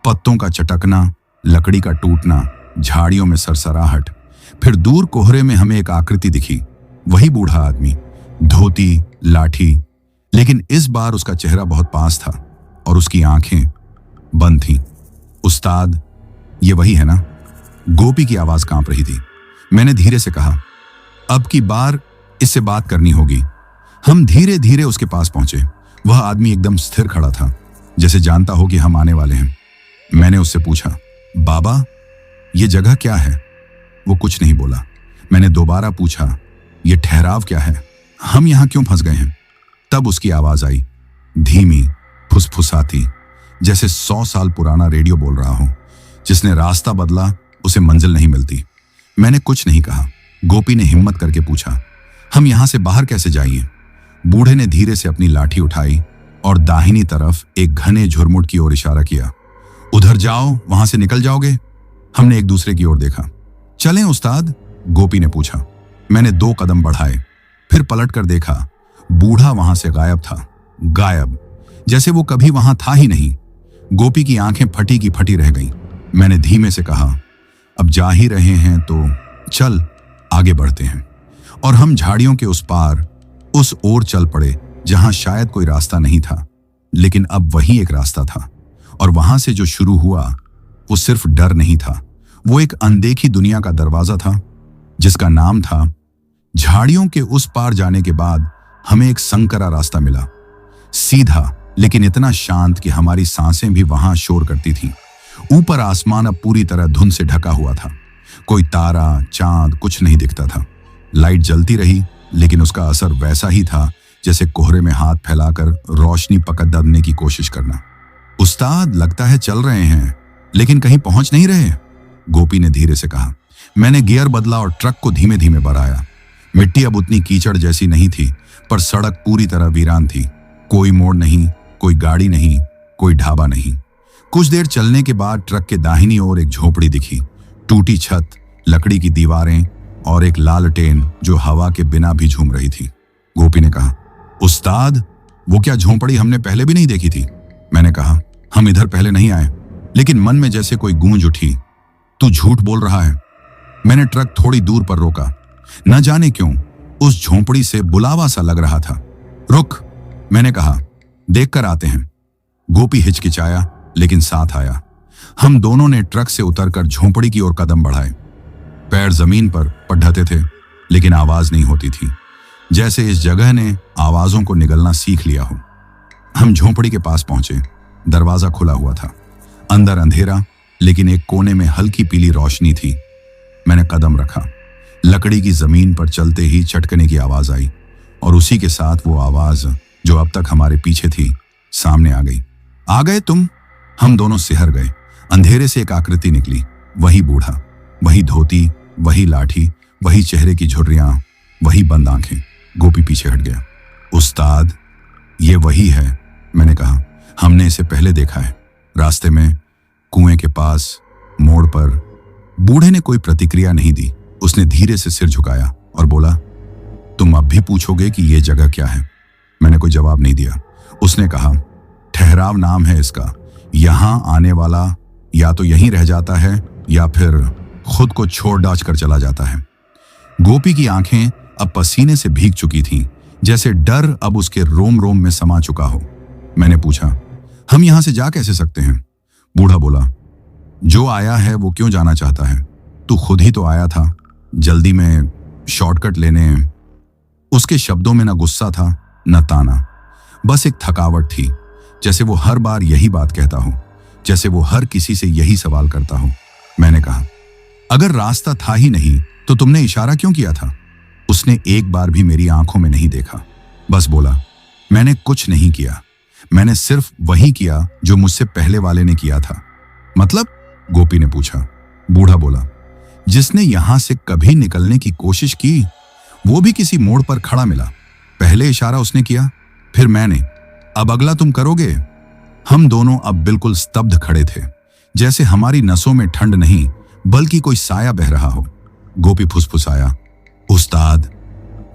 पत्तों का चटकना, लकड़ी का टूटना, झाड़ियों में सरसराहट। फिर दूर कोहरे में हमें एक आकृति दिखी, वही बूढ़ा आदमी, धोती, लाठी, लेकिन इस बार उसका चेहरा बहुत पास था और उसकी आंखें बंद थीं। उस्ताद, ये वही है ना? गोपी की आवाज कांप रही थी। मैंने धीरे से कहा, अब की बार इससे बात करनी होगी। हम धीरे धीरे उसके पास पहुंचे। वह आदमी एकदम स्थिर खड़ा था, जैसे जानता हो कि हम आने वाले हैं। मैंने उससे पूछा, बाबा, ये जगह क्या है? वो कुछ नहीं बोला। मैंने दोबारा पूछा, ये ठहराव क्या है? हम यहां क्यों फंस गए हैं? तब उसकी आवाज आई, धीमी, फुसफुसाती, जैसे 100 साल पुराना रेडियो बोल रहा हो। जिसने रास्ता बदला उसे मंजिल नहीं मिलती। मैंने कुछ नहीं कहा। गोपी ने हिम्मत करके पूछा, हम यहां से बाहर कैसे जाइए? बूढ़े ने धीरे से अपनी लाठी उठाई और दाहिनी तरफ एक घने झुरमुट की ओर इशारा किया। उधर जाओ, वहां से निकल जाओगे। हमने एक दूसरे की ओर देखा। चलें उस्ताद? गोपी ने पूछा। मैंने 2 कदम बढ़ाए, फिर पलट कर देखा। बूढ़ा वहां से गायब था, गायब, जैसे वो कभी वहां था ही नहीं। गोपी की आंखें फटी की फटी रह गईं। मैंने धीमे से कहा, अब जा ही रहे हैं तो चल, आगे बढ़ते हैं। और हम झाड़ियों के उस पार, उस ओर चल पड़े जहां शायद कोई रास्ता नहीं था, लेकिन अब वही एक रास्ता था। और वहां से जो शुरू हुआ वो सिर्फ डर नहीं था, वो एक अनदेखी दुनिया का दरवाजा था जिसका नाम था। झाड़ियों के उस पार जाने के बाद हमें एक संकरा रास्ता मिला, सीधा, लेकिन इतना शांत कि हमारी सांसें भी वहां शोर करती थीं। ऊपर आसमान अब पूरी तरह धुंध से ढका हुआ था। कोई तारा, चांद, कुछ नहीं दिखता था। लाइट जलती रही, लेकिन उसका असर वैसा ही था जैसे कोहरे में हाथ फैलाकर रोशनी पकड़ने की कोशिश करना। उस्ताद, लगता है चल रहे हैं, लेकिन कहीं पहुंच नहीं रहे, गोपी ने धीरे से कहा। मैंने गियर बदला और ट्रक को धीमे धीमे बढ़ाया। मिट्टी अब उतनी कीचड़ जैसी नहीं थी, पर सड़क पूरी तरह वीरान थी। कोई मोड़ नहीं, कोई गाड़ी नहीं, कोई ढाबा नहीं। कुछ देर चलने के बाद ट्रक के दाहिनी ओर एक झोपड़ी दिखी, टूटी छत, लकड़ी की दीवारें और एक लालटेन जो हवा के बिना भी झूम रही थी। गोपी ने कहा, उस्ताद, वो क्या झोपड़ी हमने पहले भी नहीं देखी थी? मैंने कहा, हम इधर पहले नहीं आए, लेकिन मन में जैसे कोई गूंज उठी, तू झूठ बोल रहा है। मैंने ट्रक थोड़ी दूर पर रोका। न जाने क्यों उस झोपड़ी से बुलावा सा लग रहा था। रुक, मैंने कहा, देख कर आते हैं। गोपी हिचकिचाया, लेकिन साथ आया। हम दोनों ने ट्रक से उतरकर झोपड़ी की ओर कदम बढ़ाए। पैर जमीन पर ढहते थे, लेकिन आवाज नहीं होती थी, जैसे इस जगह ने आवाजों को निगलना सीख लिया हो। हम झोपड़ी के पास पहुंचे। दरवाजा खुला हुआ था। अंदर अंधेरा, लेकिन एक कोने में हल्की पीली रोशनी थी। मैंने कदम रखा। लकड़ी की जमीन पर चलते ही चटकने की आवाज आई, और उसी के साथ वो आवाज जो अब तक हमारे पीछे थी सामने आ गई। आ गए तुम? हम दोनों सिहर गए। अंधेरे से एक आकृति निकली, वही बूढ़ा, वही धोती, वही लाठी, वही चेहरे की झुर्रियां, वही बंद आंखें। गोपी पीछे हट गया। उस्ताद, ये वही है, मैंने कहा। हमने इसे पहले देखा है, रास्ते में, कुएं के पास, मोड़ पर। बूढ़े ने कोई प्रतिक्रिया नहीं दी। उसने धीरे से सिर झुकाया और बोला, तुम अब भी पूछोगे कि यह जगह क्या है? मैंने कोई जवाब नहीं दिया। उसने कहा, ठहराव नाम है इसका। यहां आने वाला या तो यहीं रह जाता है या फिर खुद को छोड़ डाच कर चला जाता है। गोपी की आंखें अब पसीने से भीग चुकी थीं, जैसे डर अब उसके रोम रोम में समा चुका हो। मैंने पूछा, हम यहां से जा कैसे सकते हैं? बूढ़ा बोला, जो आया है वो क्यों जाना चाहता है? तू खुद ही तो आया था, जल्दी में शॉर्टकट लेने। उसके शब्दों में न गुस्सा था न ताना, बस एक थकावट थी, जैसे वो हर बार यही बात कहता हो, जैसे वो हर किसी से यही सवाल करता हो। मैंने कहा, अगर रास्ता था ही नहीं तो तुमने इशारा क्यों किया था? उसने एक बार भी मेरी आंखों में नहीं देखा, बस बोला, मैंने कुछ नहीं किया, मैंने सिर्फ वही किया जो मुझसे पहले वाले ने किया था। मतलब? गोपी ने पूछा। बूढ़ा बोला, जिसने यहां से कभी निकलने की कोशिश की वो भी किसी मोड़ पर खड़ा मिला। पहले इशारा उसने किया, फिर मैंने, अब अगला तुम करोगे। हम दोनों अब बिल्कुल स्तब्ध खड़े थे, जैसे हमारी नसों में ठंड नहीं बल्कि कोई साया बह रहा हो। गोपी फुसफुसाया, उस्ताद,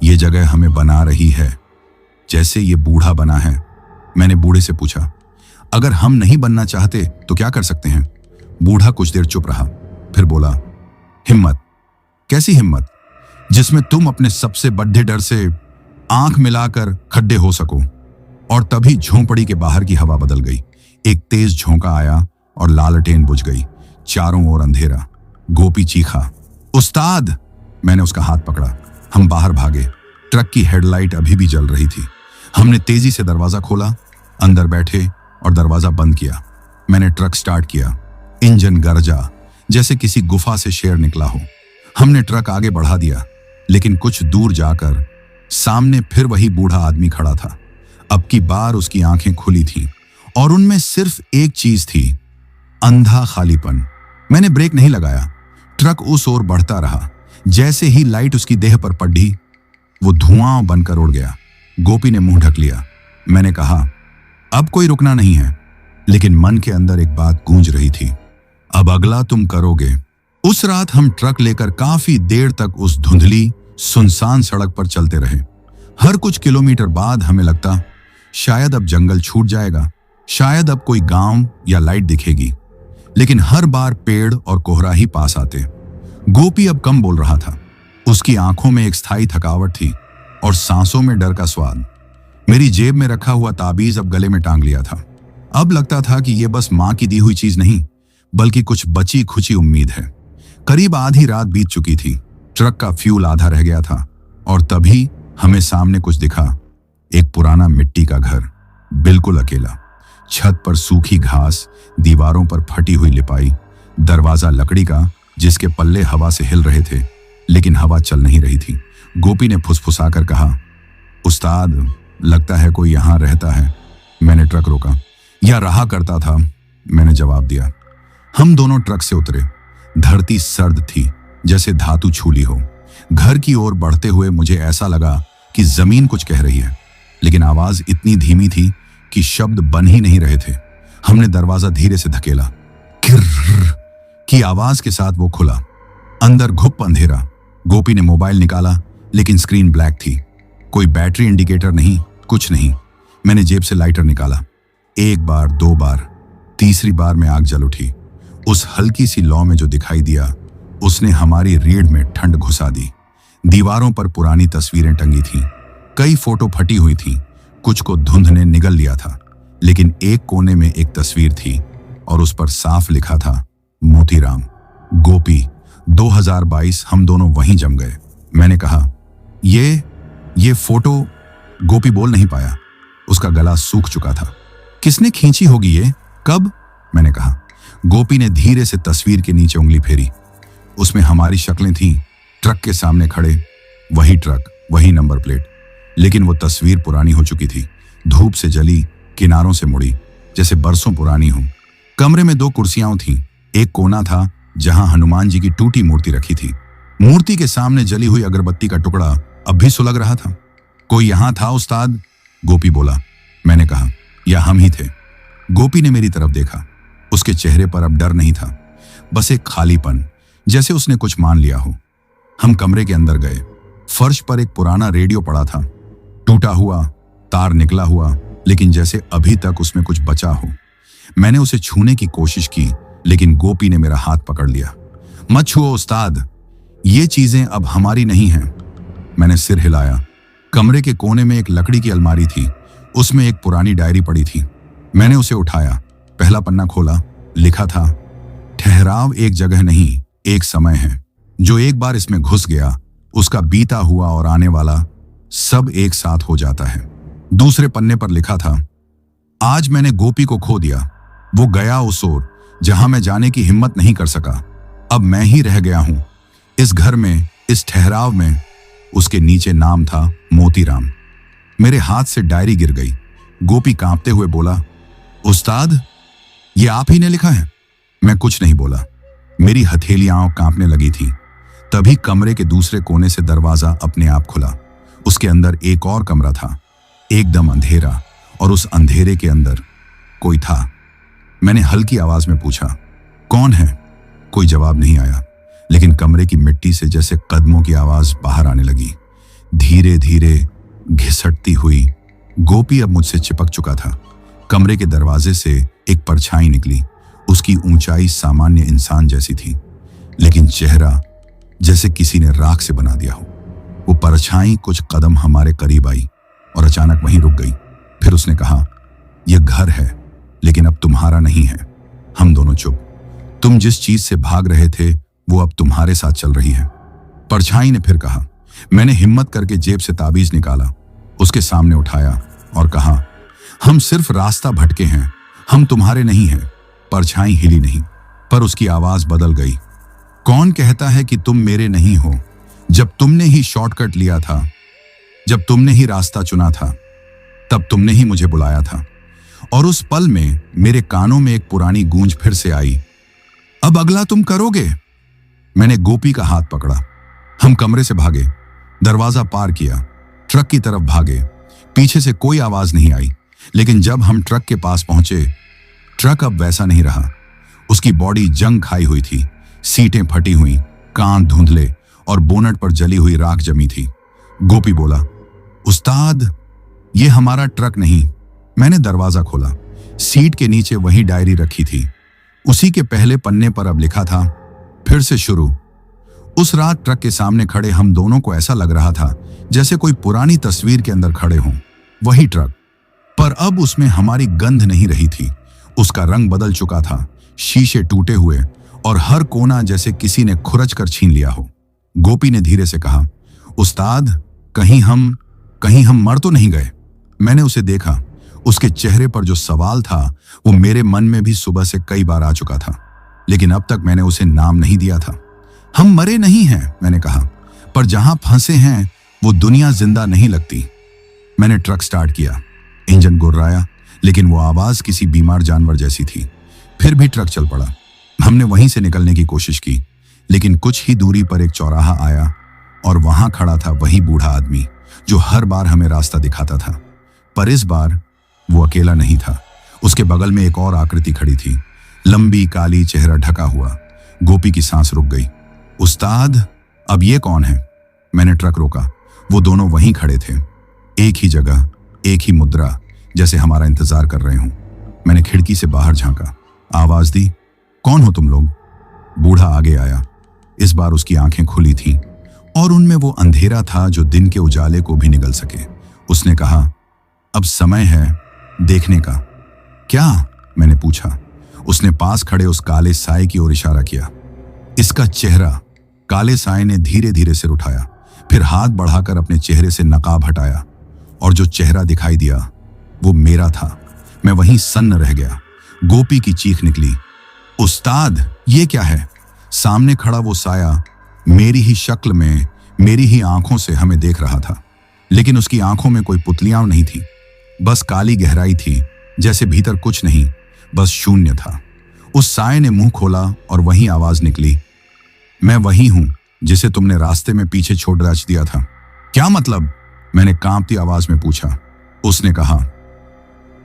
ये जगह हमें बना रही है जैसे ये बूढ़ा बना है। मैंने बूढ़े से पूछा, अगर हम नहीं बनना चाहते तो क्या कर सकते हैं? बूढ़ा कुछ देर चुप रहा, फिर बोला, हिम्मत। कैसी हिम्मत? जिसमें तुम अपने सबसे बड़े डर से आंख मिलाकर खड्डे हो सको। और तभी झोंपड़ी के बाहर की हवा बदल गई। एक तेज झोंका आया और लालटेन बुझ गई, चारों ओर अंधेरा। गोपी चीखा, उस्ताद! मैंने उसका हाथ पकड़ा। हम बाहर भागे। ट्रक की हेडलाइट अभी भी जल रही थी। हमने तेजी से दरवाजा खोला, अंदर बैठे और दरवाजा बंद किया। मैंने ट्रक स्टार्ट किया। इंजन गरजा जैसे किसी गुफा से शेर निकला हो। हमने ट्रक आगे बढ़ा दिया, लेकिन कुछ दूर जाकर सामने फिर वही बूढ़ा आदमी खड़ा था। अब की बार उसकी आंखें खुली थीं और उनमें सिर्फ एक चीज थी, अंधा खालीपन। मैंने ब्रेक नहीं लगाया। ट्रक उस ओर बढ़ता रहा। जैसे ही लाइट उसकी देह पर पड़ी, वो धुआं बनकर उड़ गया। गोपी ने मुंह ढक लिया। मैंने कहा, अब कोई रुकना नहीं है। लेकिन मन के अंदर एक बात गूंज रही थी, अब अगला तुम करोगे। उस रात हम ट्रक लेकर काफी देर तक उस धुंधली सुनसान सड़क पर चलते रहे। हर कुछ किलोमीटर बाद हमें लगता, शायद अब जंगल छूट जाएगा, शायद अब कोई गांव या लाइट दिखेगी। लेकिन हर बार पेड़ और कोहरा ही पास आते। गोपी अब कम बोल रहा था। उसकी आंखों में एक स्थायी थकावट थी और सांसों में डर का स्वाद। मेरी जेब में रखा हुआ ताबीज अब गले में टांग लिया था। अब लगता था कि यह बस मां की दी हुई चीज नहीं, बल्कि कुछ बची खुची उम्मीद है। करीब आधी रात बीत चुकी थी। ट्रक का फ्यूल आधा रह गया था और तभी हमें सामने कुछ दिखा। एक पुराना मिट्टी का घर, बिल्कुल अकेला। छत पर सूखी घास, दीवारों पर फटी हुई लिपाई, दरवाजा लकड़ी का जिसके पल्ले हवा से हिल रहे थे, लेकिन हवा चल नहीं रही थी। गोपी ने फुसफुसाकर कहा, उस्ताद, लगता है कोई यहां रहता है। मैंने ट्रक रोका। या रहा करता था, मैंने जवाब दिया। हम दोनों ट्रक से उतरे। धरती सर्द थी, जैसे धातु छूली हो। घर की ओर बढ़ते हुए मुझे ऐसा लगा कि जमीन कुछ कह रही है, लेकिन आवाज इतनी धीमी थी कि शब्द बन ही नहीं रहे थे। हमने दरवाजा धीरे से धकेला। किर्र की आवाज के साथ वो खुला। अंदर घुप अंधेरा। गोपी ने मोबाइल निकाला, लेकिन स्क्रीन ब्लैक थी। कोई बैटरी इंडिकेटर नहीं, कुछ नहीं। मैंने जेब से लाइटर निकाला। एक बार, दो बार, तीसरी बार में आग जल उठी। उस हल्की सी लौ में जो दिखाई दिया, उसने हमारी रीढ़ में ठंड घुसा दी। दीवारों पर पुरानी तस्वीरें टंगी थीं। कई फोटो फटी हुई थीं, कुछ को धुंध ने निगल लिया था, लेकिन एक कोने में एक तस्वीर थी और उस पर साफ लिखा था, मोतीराम, गोपी, 2022। हम दोनों वहीं जम गए। मैंने कहा, ये फोटो। गोपी बोल नहीं पाया। उसका गला सूख चुका था। किसने खींची होगी ये? कब? मैंने कहा। गोपी ने धीरे से तस्वीर के नीचे उंगली फेरी। उसमें हमारी शक्लें थीं, ट्रक के सामने खड़े। वही ट्रक, वही नंबर प्लेट, लेकिन वो तस्वीर पुरानी हो चुकी थी। धूप से जली, किनारों से मुड़ी, जैसे बरसों पुरानी हो। कमरे में दो कुर्सियां थीं। एक कोना था जहां हनुमान जी की टूटी मूर्ति रखी थी। मूर्ति के सामने जली हुई अगरबत्ती का टुकड़ा अब भी सुलग रहा था। कोई यहां था उस्ताद? गोपी बोला। मैंने कहा, या हम ही थे। गोपी ने मेरी तरफ देखा। उसके चेहरे पर अब डर नहीं था, बस एक खालीपन, जैसे उसने कुछ मान लिया हो। हम कमरे के अंदर गए। फर्श पर एक पुराना रेडियो पड़ा था, टूटा हुआ, तार निकला हुआ, लेकिन जैसे अभी तक उसमें कुछ बचा हो। मैंने उसे छूने की कोशिश की, लेकिन गोपी ने मेरा हाथ पकड़ लिया। मत छुओ उस्ताद, ये चीजें अब हमारी नहीं हैं। मैंने सिर हिलाया। कमरे के कोने में एक लकड़ी की अलमारी थी, उसमें एक पुरानी डायरी पड़ी थी। मैंने उसे उठाया, पहला पन्ना खोला। लिखा था, ठहराव एक जगह नहीं, एक समय है। जो एक बार इसमें घुस गया, उसका बीता हुआ और आने वाला सब एक साथ हो जाता है। दूसरे पन्ने पर लिखा था, आज मैंने गोपी को खो दिया। वो गया उस ओर जहां मैं जाने की हिम्मत नहीं कर सका। अब मैं ही रह गया हूं इस घर में, इस ठहराव में। उसके नीचे नाम था मोतीराम। मेरे हाथ से डायरी गिर गई। गोपी कांपते हुए बोला, उस्ताद, ये आप ही ने लिखा है? मैं कुछ नहीं बोला। मेरी हथेलियां कांपने लगी थी। तभी कमरे के दूसरे कोने से दरवाजा अपने आप खुला। उसके अंदर एक और कमरा था, एकदम अंधेरा, और उस अंधेरे के अंदर कोई था। मैंने हल्की आवाज में पूछा, कौन है? कोई जवाब नहीं आया, लेकिन कमरे की मिट्टी से जैसे कदमों की आवाज बाहर आने लगी, धीरे धीरे घिसटती हुई। गोपी अब मुझसे चिपक चुका था। कमरे के दरवाजे से एक परछाई निकली। उसकी ऊंचाई सामान्य इंसान जैसी थी, लेकिन चेहरा जैसे किसी ने राख से बना दिया हो। वो परछाई कुछ कदम हमारे करीब आई और अचानक वहीं रुक गई। फिर उसने कहा, यह घर है, लेकिन अब तुम्हारा नहीं है। हम दोनों चुप। तुम जिस चीज से भाग रहे थे वो अब तुम्हारे साथ चल रही है। परछाई ने फिर कहा। मैंने हिम्मत करके जेब से ताबीज निकाला, उसके सामने उठाया और कहा, हम सिर्फ रास्ता भटके हैं, हम तुम्हारे नहीं हैं। परछाई हिली नहीं, पर उसकी आवाज बदल गई। कौन कहता है कि तुम मेरे नहीं हो? जब तुमने ही शॉर्टकट लिया था, जब तुमने ही रास्ता चुना था, तब तुमने ही मुझे बुलाया था। और उस पल में मेरे कानों में एक पुरानी गूंज फिर से आई, अब अगला तुम करोगे। मैंने गोपी का हाथ पकड़ा। हम कमरे से भागे, दरवाजा पार किया, ट्रक की तरफ भागे। पीछे से कोई आवाज नहीं आई, लेकिन जब हम ट्रक के पास पहुंचे, ट्रक अब वैसा नहीं रहा। उसकी बॉडी जंग खाई हुई थी, सीटें फटी हुई, कान धुंधले और बोनट पर जली हुई राख जमी थी। गोपी बोला, उस्ताद, ये हमारा ट्रक नहीं। मैंने दरवाजा खोला। सीट के नीचे वही डायरी रखी थी। उसी के पहले पन्ने पर अब लिखा था, फिर से शुरू। उस रात ट्रक के सामने खड़े हम दोनों को ऐसा लग रहा था जैसे कोई पुरानी तस्वीर के अंदर खड़े हों। वही ट्रक, पर अब उसमें हमारी गंध नहीं रही थी। उसका रंग बदल चुका था, शीशे टूटे हुए और हर कोना जैसे किसी ने खुरच कर छीन लिया हो। गोपी ने धीरे से कहा, उस्ताद, कहीं हम मर तो नहीं गए? मैंने उसे देखा। उसके चेहरे पर जो सवाल था वो मेरे मन में भी सुबह से कई बार आ चुका था, लेकिन अब तक मैंने उसे नाम नहीं दिया था। हम मरे नहीं हैं, मैंने कहा, पर जहां फंसे हैं वो दुनिया जिंदा नहीं लगती। मैंने ट्रक स्टार्ट किया। इंजन गुर्राया, लेकिन वो आवाज किसी बीमार जानवर जैसी थी। फिर भी ट्रक चल पड़ा। हमने वहीं से निकलने की कोशिश की, लेकिन कुछ ही दूरी पर एक चौराहा आया और वहां खड़ा था वही बूढ़ा आदमी जो हर बार हमें रास्ता दिखाता था। पर इस बार वो अकेला नहीं था। उसके बगल में एक और आकृति खड़ी थी, लंबी, काली, चेहरा ढका हुआ। गोपी की सांस रुक गई। उस्ताद, अब ये कौन है? मैंने ट्रक रोका। वो दोनों वहीं खड़े थे, एक ही जगह, एक ही मुद्रा, जैसे हमारा इंतजार कर रहे हों। मैंने खिड़की से बाहर झांका, आवाज दी, कौन हो तुम लोग? बूढ़ा आगे आया। इस बार उसकी आंखें खुली थीं और उनमें वो अंधेरा था जो दिन के उजाले को भी निगल सके। उसने कहा, अब समय है देखने का। क्या? मैंने पूछा। उसने पास खड़े उस काले साए की ओर इशारा किया। इसका चेहरा। काले साए ने धीरे धीरे सिर उठाया, फिर हाथ बढ़ाकर अपने चेहरे से नकाब हटाया, और जो चेहरा दिखाई दिया वो मेरा था। मैं वहीं सन्न रह गया। गोपी की चीख निकली, उस्ताद, ये क्या है? सामने खड़ा वो साया मेरी ही शक्ल में, मेरी ही आंखों से हमें देख रहा था, लेकिन उसकी आंखों में कोई पुतलियां नहीं थी, बस काली गहराई थी, जैसे भीतर कुछ नहीं, बस शून्य था। उस साए ने मुंह खोला और वही आवाज निकली, मैं वही हूं जिसे तुमने रास्ते में पीछे छोड़ रच दिया था। क्या मतलब? मैंने कांपती आवाज में पूछा। उसने कहा,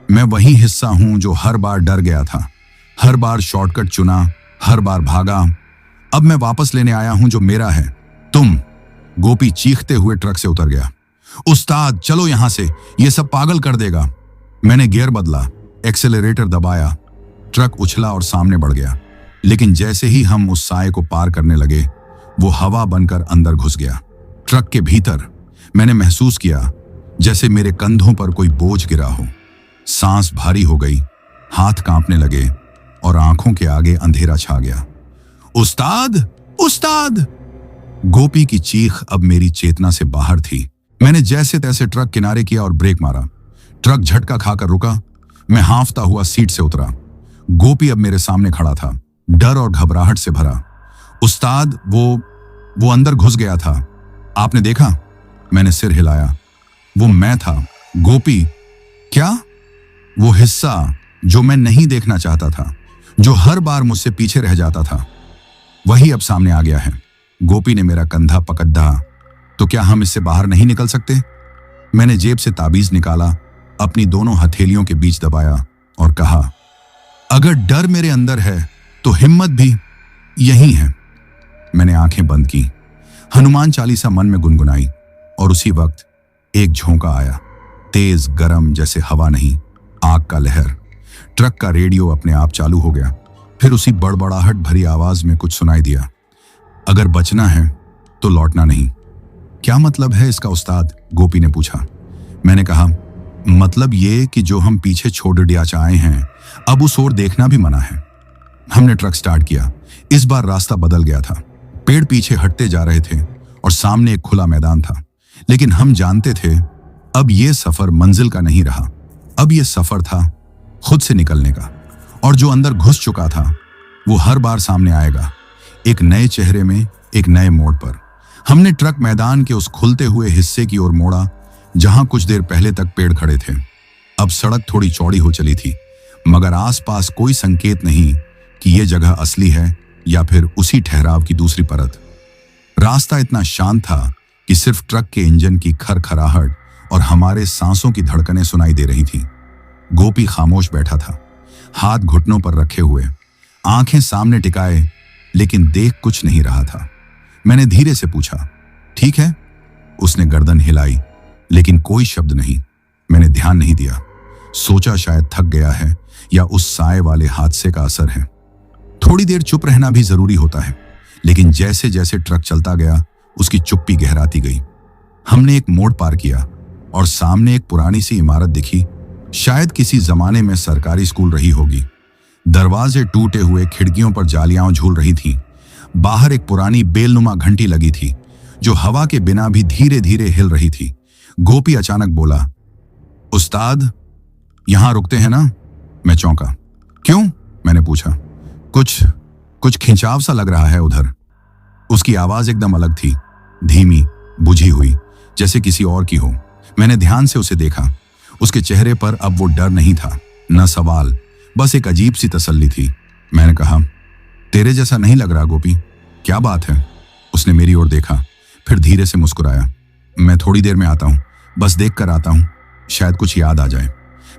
मैं वही हिस्सा हूं जो हर बार डर गया था, हर बार शॉर्टकट चुना, हर बार भागा। अब मैं वापस लेने आया हूं जो मेरा है, तुम। गोपी चीखते हुए ट्रक से उतर गया। उस्ताद, चलो यहां से, ये सब पागल कर देगा। मैंने गियर बदला, एक्सेलरेटर दबाया। ट्रक उछला और सामने बढ़ गया, लेकिन जैसे ही हम उस साए को पार करने लगे, वो हवा बनकर अंदर घुस गया। ट्रक के भीतर मैंने महसूस किया जैसे मेरे कंधों पर कोई बोझ गिरा हो। सांस भारी हो गई, हाथ कांपने लगे और आंखों के आगे अंधेरा छा गया। उस्ताद, उस्ताद! गोपी की चीख अब मेरी चेतना से बाहर थी। मैंने जैसे तैसे ट्रक किनारे किया और ब्रेक मारा। ट्रक झटका खाकर रुका। मैं हांफता हुआ सीट से उतरा। गोपी अब मेरे सामने खड़ा था, डर और घबराहट से भरा। उस्ताद, वो अंदर घुस गया था, आपने देखा? मैंने सिर हिलाया। वो मैं था, गोपी। क्या? वो हिस्सा जो मैं नहीं देखना चाहता था, जो हर बार मुझसे पीछे रह जाता था, वही अब सामने आ गया है। गोपी ने मेरा कंधा पकड़ा। तो क्या हम इससे बाहर नहीं निकल सकते? मैंने जेब से ताबीज निकाला, अपनी दोनों हथेलियों के बीच दबाया और कहा, अगर डर मेरे अंदर है तो हिम्मत भी यही है। मैंने आंखें बंद की, हनुमान चालीसा मन में गुनगुनाई और उसी वक्त एक झोंका आया, तेज गरम जैसे हवा नहीं, आग का लहर। ट्रक का रेडियो अपने आप चालू हो गया। फिर उसी बड़बड़ाहट भरी आवाज में कुछ सुनाई दिया, अगर बचना है तो लौटना नहीं। क्या मतलब है इसका उस्ताद? गोपी ने पूछा। मैंने कहा, मतलब ये कि जो हम पीछे छोड़ दिया चाहे हैं, अब उस ओर देखना भी मना है। हमने ट्रक स्टार्ट किया। इस बार रास्ता बदल गया था। पेड़ पीछे हटते जा रहे थे और सामने एक खुला मैदान था। लेकिन हम जानते थे अब यह सफर मंजिल का नहीं रहा, अब यह सफर था खुद से निकलने का। और जो अंदर घुस चुका था वो हर बार सामने आएगा, एक नए चेहरे में, एक नए मोड़ पर। हमने ट्रक मैदान के उस खुलते हुए हिस्से की ओर मोड़ा जहां कुछ देर पहले तक पेड़ खड़े थे। अब सड़क थोड़ी चौड़ी हो चली थी, मगर आसपास कोई संकेत नहीं कि यह जगह असली है या फिर उसी ठहराव की दूसरी परत। रास्ता इतना शांत था कि सिर्फ ट्रक के इंजन की खरखराहट और हमारे सांसों की धड़कनें सुनाई दे रही थीं। गोपी खामोश बैठा था, हाथ घुटनों पर रखे हुए, आंखें सामने टिकाए, लेकिन देख कुछ नहीं रहा था। मैंने धीरे से पूछा, ठीक है? उसने गर्दन हिलाई, लेकिन कोई शब्द नहीं। मैंने ध्यान नहीं दिया, सोचा शायद थक गया है या उस साए वाले हादसे का असर है। थोड़ी देर चुप रहना भी जरूरी होता है, लेकिन जैसे जैसे ट्रक चलता गया उसकी चुप्पी गहराती गई। हमने एक मोड़ पार किया और सामने एक पुरानी सी इमारत दिखी, शायद किसी जमाने में सरकारी स्कूल रही होगी। दरवाजे टूटे हुए, खिड़कियों पर जालियां झूल रही थीं। बाहर एक पुरानी बेलनुमा घंटी लगी थी जो हवा के बिना भी धीरे धीरे हिल रही थी। गोपी अचानक बोला, उस्ताद, यहां रुकते हैं ना? मैं चौंका। क्यों? मैंने पूछा। कुछ खिंचाव सा लग रहा है उधर। उसकी आवाज एकदम अलग थी, धीमी, बुझी हुई, जैसे किसी और की हो। मैंने ध्यान से उसे देखा। उसके चेहरे पर अब वो डर नहीं था, न सवाल, बस एक अजीब सी तसल्ली थी। मैंने कहा, तेरे जैसा नहीं लग रहा गोपी, क्या बात है? उसने मेरी ओर देखा, फिर धीरे से मुस्कुराया। मैं थोड़ी देर में आता हूं, बस देख कर आता हूं, शायद कुछ याद आ जाए।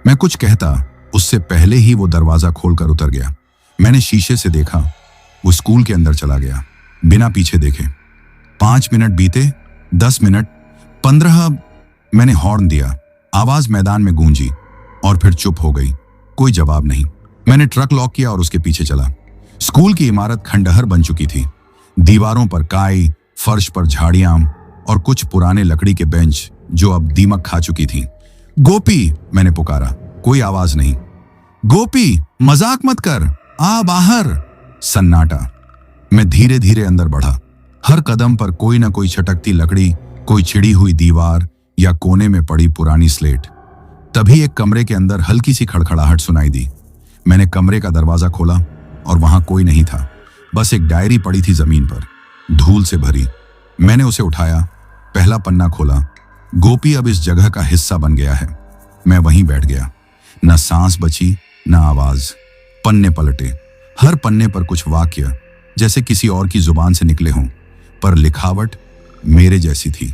मैं कुछ कहता उससे पहले ही वो दरवाजा खोलकर उतर गया। मैंने शीशे से देखा, वो स्कूल के अंदर चला गया, बिना पीछे देखे। 5 मिनट बीते, 10 मिनट, 15। मैंने हॉर्न दिया, आवाज मैदान में गूंजी और फिर चुप हो गई। कोई जवाब नहीं। मैंने ट्रक लॉक किया और उसके पीछे चला। स्कूल की इमारत खंडहर बन चुकी थी। दीवारों पर काई, फर्श पर झाड़ियां और कुछ पुराने लकड़ी के बेंच जो अब दीमक खा चुकी थी। गोपी, मैंने पुकारा, कोई आवाज नहीं। गोपी, मजाक मत कर, आ बाहर। सन्नाटा। मैं धीरे धीरे अंदर बढ़ा। हर कदम पर कोई ना कोई छटकती लकड़ी, कोई छिड़ी हुई दीवार या कोने में पड़ी पुरानी स्लेट। तभी एक कमरे के अंदर हल्की सी खड़खड़ाहट सुनाई दी। मैंने कमरे का दरवाजा खोला और वहां कोई नहीं था, बस एक डायरी पड़ी थी जमीन पर, धूल से भरी। मैंने उसे उठाया, पहला पन्ना खोला। गोपी अब इस जगह का हिस्सा बन गया है। मैं वहीं बैठ गया, न सांस बची, न आवाज। पन्ने पलटे, हर पन्ने पर कुछ वाक्य जैसे किसी और की जुबान से निकले हों, पर लिखावट मेरे जैसी थी।